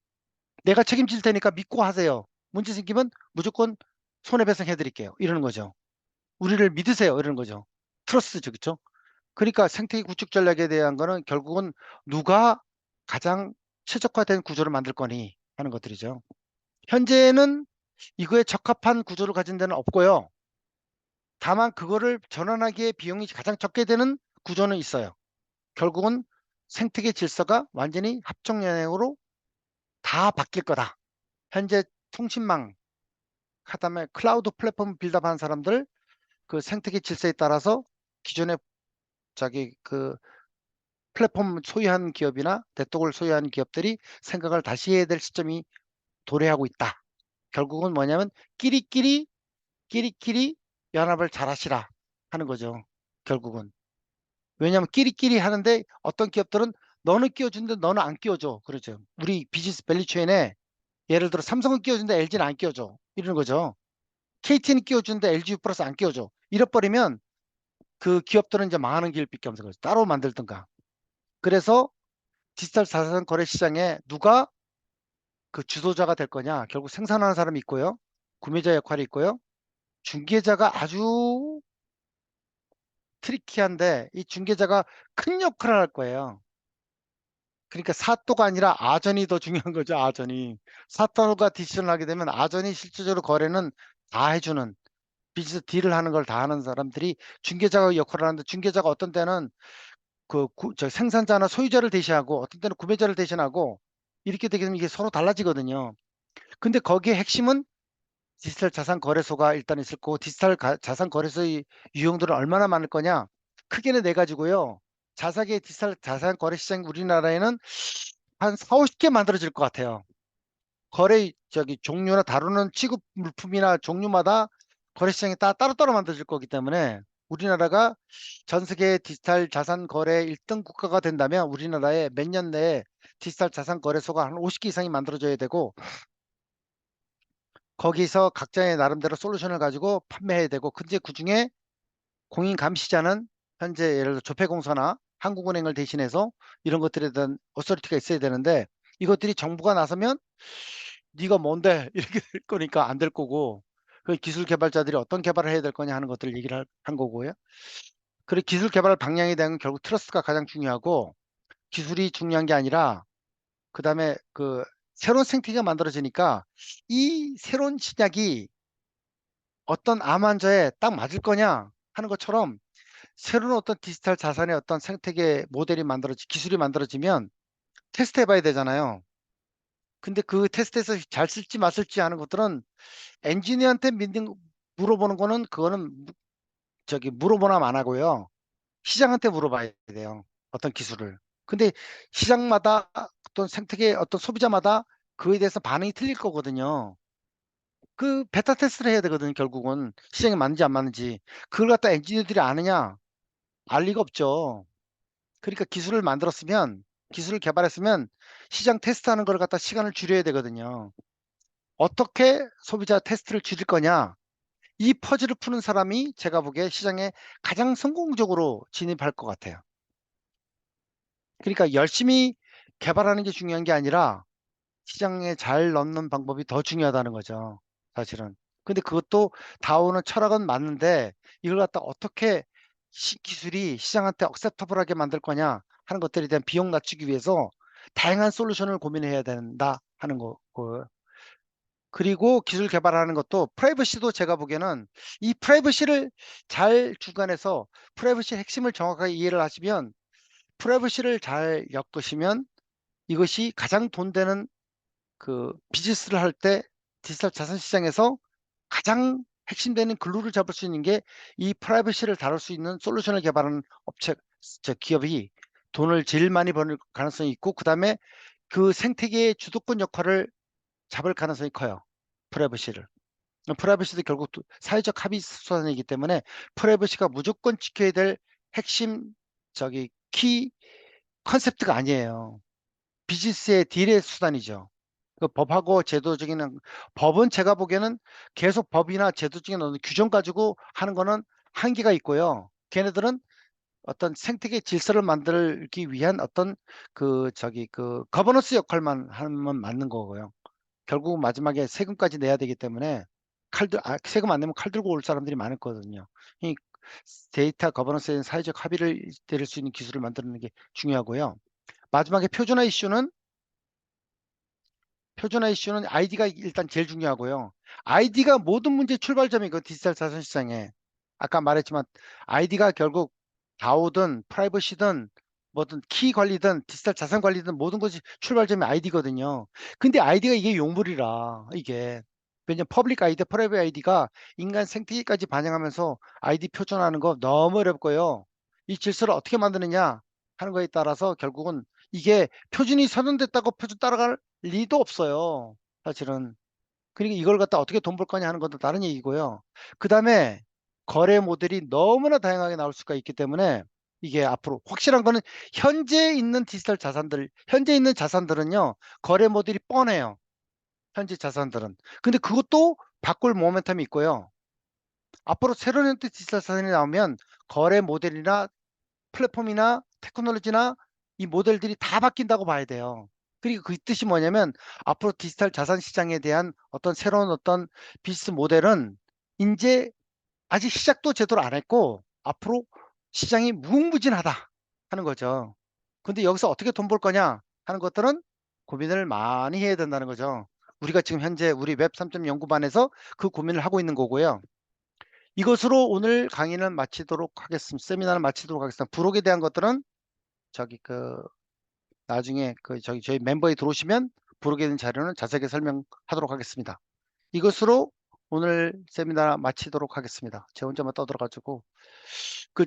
내가 책임질 테니까 믿고 하세요. 문제 생기면 무조건 손해배상 해드릴게요. 이러는 거죠. 우리를 믿으세요. 이러는 거죠. 트러스트죠. 그렇죠? 그러니까 생태계 구축 전략에 대한 거는 결국은 누가 가장 최적화된 구조를 만들 거니 하는 것들이죠. 현재는 이거에 적합한 구조를 가진 데는 없고요. 다만 그거를 전환하기에 비용이 가장 적게 되는 구조는 있어요. 결국은 생태계 질서가 완전히 합종 영역으로 다 바뀔 거다. 현재 통신망, 그다음에 클라우드 플랫폼 빌드업하는 사람들 그 생태계 질서에 따라서 기존에 자기 그 플랫폼 소유한 기업이나 네트워크를 소유한 기업들이 생각을 다시 해야 될 시점이 도래하고 있다. 결국은 뭐냐면 끼리끼리 연합을 잘하시라 하는 거죠. 결국은. 왜냐하면 끼리끼리 하는데 어떤 기업들은 너는 끼워주는데 너는 안 끼워줘. 그러죠. 우리 비즈니스 밸류체인에 예를 들어 삼성은 끼워주는데 LG는 안 끼워줘. 이러는 거죠. KT는 끼워주는데 LG 플러스 안 끼워줘. 이래버리면 그 기업들은 이제 망하는 길밖에 없는 거죠. 따로 만들든가. 그래서 디지털 자산 거래 시장에 누가 그 주도자가 될 거냐. 결국 생산하는 사람이 있고요. 구매자 역할이 있고요. 중개자가 아주 트리키한데 이 중개자가 큰 역할을 할 거예요. 그러니까 사또가 아니라 아전이 더 중요한 거죠. 아전이. 사또가 디시전을 하게 되면 아전이 실질적으로 거래는 다 해주는 비즈니스 딜을 하는 걸 다 하는 사람들이 중개자가 역할을 하는데 중개자가 어떤 때는 저 생산자나 소유자를 대신하고 어떤 때는 구매자를 대신하고 이렇게 되게 되면 이게 서로 달라지거든요. 근데 거기에 핵심은 디지털 자산 거래소가 일단 있을 거고 디지털 자산 거래소의 유형들은 얼마나 많을 거냐? 크게는 네 가지고요. 자사계 디지털 자산 거래 시장 우리나라에는 한 4, 50개 만들어질 것 같아요. 거래 종류나 다루는 취급 물품이나 종류마다 거래 시장이 따로따로 만들어질 거기 때문에 우리나라가 전 세계 디지털 자산 거래 1등 국가가 된다면 우리나라에 몇 년 내에 디지털 자산 거래소가 한 50개 이상이 만들어져야 되고 거기서 각자의 나름대로 솔루션을 가지고 판매해야 되고 근데 그중에 공인 감시자는 현재 예를 들어 조폐공사나 한국은행을 대신해서 이런 것들에 대한 어서리티가 있어야 되는데 이것들이 정부가 나서면 네가 뭔데 이렇게 될 거니까 안 될 거고 그 기술 개발자들이 어떤 개발을 해야 될 거냐 하는 것들을 얘기를 한 거고요. 그리고 기술 개발 방향에 대한 결국 트러스트가 가장 중요하고 기술이 중요한 게 아니라 그다음에 그 새로운 생태계가 만들어지니까 이 새로운 신약이 어떤 암 환자에 딱 맞을 거냐 하는 것처럼 새로운 어떤 디지털 자산의 어떤 생태계 모델이 기술이 만들어지면 테스트 해봐야 되잖아요. 근데 그 테스트에서 잘 쓸지 맞을지 하는 것들은 엔지니어한테 물어보는 거는 그거는 물어보나 안 하고요. 시장한테 물어봐야 돼요. 어떤 기술을. 근데 시장마다 어떤 생태계 어떤 소비자마다 그에 대해서 반응이 틀릴 거거든요. 그 베타 테스트를 해야 되거든요. 결국은 시장에 맞는지 안 맞는지. 그걸 갖다 엔지니어들이 아느냐? 알 리가 없죠. 그러니까 기술을 개발했으면 시장 테스트하는 걸 갖다 시간을 줄여야 되거든요. 어떻게 소비자 테스트를 줄일 거냐? 이 퍼즐을 푸는 사람이 제가 보기에 시장에 가장 성공적으로 진입할 것 같아요. 그러니까 열심히 개발하는 게 중요한 게 아니라 시장에 잘 넣는 방법이 더 중요하다는 거죠. 사실은. 근데 그것도 다오는 철학은 맞는데 이걸 갖다 어떻게 기술이 시장한테 억셉터블하게 만들 거냐 하는 것들에 대한 비용 낮추기 위해서 다양한 솔루션을 고민해야 된다 하는 거고. 그리고 기술 개발하는 것도 프라이버시도 제가 보기에는 이 프라이버시를 잘 주관해서 프라이버시 핵심을 정확하게 이해를 하시면 프라이버시를 잘 엮으시면 이것이 가장 돈 되는 그 비즈니스를 할 때 디지털 자산 시장에서 가장 핵심되는 글루를 잡을 수 있는 게 이 프라이버시를 다룰 수 있는 솔루션을 개발하는 기업이 돈을 제일 많이 버는 가능성이 있고 그다음에 그 생태계의 주도권 역할을 잡을 가능성이 커요. 프라이버시를. 프라이버시도 결국 사회적 합의 수단이기 때문에 프라이버시가 무조건 지켜야 될 핵심 키 컨셉트가 아니에요. 비즈니스의 딜의 수단이죠. 그 법하고 제도적인 법은 제가 보기에는 계속 법이나 제도적인 어떤 규정 가지고 하는 거는 한계가 있고요. 걔네들은 어떤 생태계 질서를 만들기 위한 어떤 그 거버넌스 역할만 하면 맞는 거고요. 결국 마지막에 세금까지 내야 되기 때문에 세금 안 내면 칼 들고 올 사람들이 많았거든요. 데이터 거버넌스에 대한 사회적 합의를 내릴 수 있는 기술을 만드는 게 중요하고요. 마지막에 표준화 이슈는 아이디가 일단 제일 중요하고요. 아이디가 모든 문제의 출발점이고 디지털 자산 시장에 아까 말했지만 아이디가 결국 다오든 프라이버시든 뭐든 키 관리든 디지털 자산 관리든 모든 것이 출발점이 아이디거든요. 근데 아이디가 이게 용물이라 이게 왜냐면 퍼블릭 아이디, 프라이빗 아이디가 인간 생태계까지 반영하면서 아이디 표준화하는 거 너무 어렵고요. 이 질서를 어떻게 만드느냐 하는 거에 따라서 결국은 이게 표준이 선언됐다고 표준 따라갈 리도 없어요. 사실은. 그러니까 이걸 갖다 어떻게 돈 벌 거냐 하는 것도 다른 얘기고요. 그 다음에 거래 모델이 너무나 다양하게 나올 수가 있기 때문에 이게 앞으로 확실한 거는 현재 있는 디지털 자산들, 현재 있는 자산들은요, 거래 모델이 뻔해요. 현재 자산들은. 근데 그것도 바꿀 모멘텀이 있고요. 앞으로 새로운 형태 디지털 자산이 나오면 거래 모델이나 플랫폼이나 테크놀로지나 이 모델들이 다 바뀐다고 봐야 돼요. 그리고 그 뜻이 뭐냐면 앞으로 디지털 자산 시장에 대한 어떤 새로운 어떤 비즈니스 모델은 이제 아직 시작도 제대로 안 했고 앞으로 시장이 무궁무진하다 하는 거죠. 근데 여기서 어떻게 돈 벌 거냐 하는 것들은 고민을 많이 해야 된다는 거죠. 우리가 지금 현재 우리 웹 3.0 연구반에서 그 고민을 하고 있는 거고요. 이것으로 오늘 강의는 마치도록 하겠습니다. 세미나를 마치도록 하겠습니다. 부록에 대한 것들은 저기 나중에 저희 멤버에 들어오시면 부록에 대한 자료는 자세하게 설명하도록 하겠습니다. 이것으로 오늘 세미나 마치도록 하겠습니다. 제 혼자만 떠들어가지고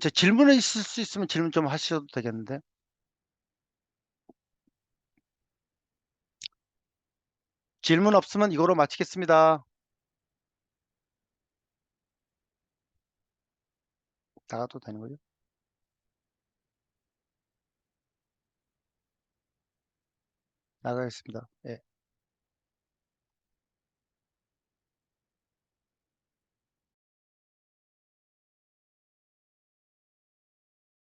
저 질문이 있을 수 있으면 질문 좀 하셔도 되겠는데 질문 없으면 이거로 마치겠습니다. 나가도 되는 거죠? 나가겠습니다. 예.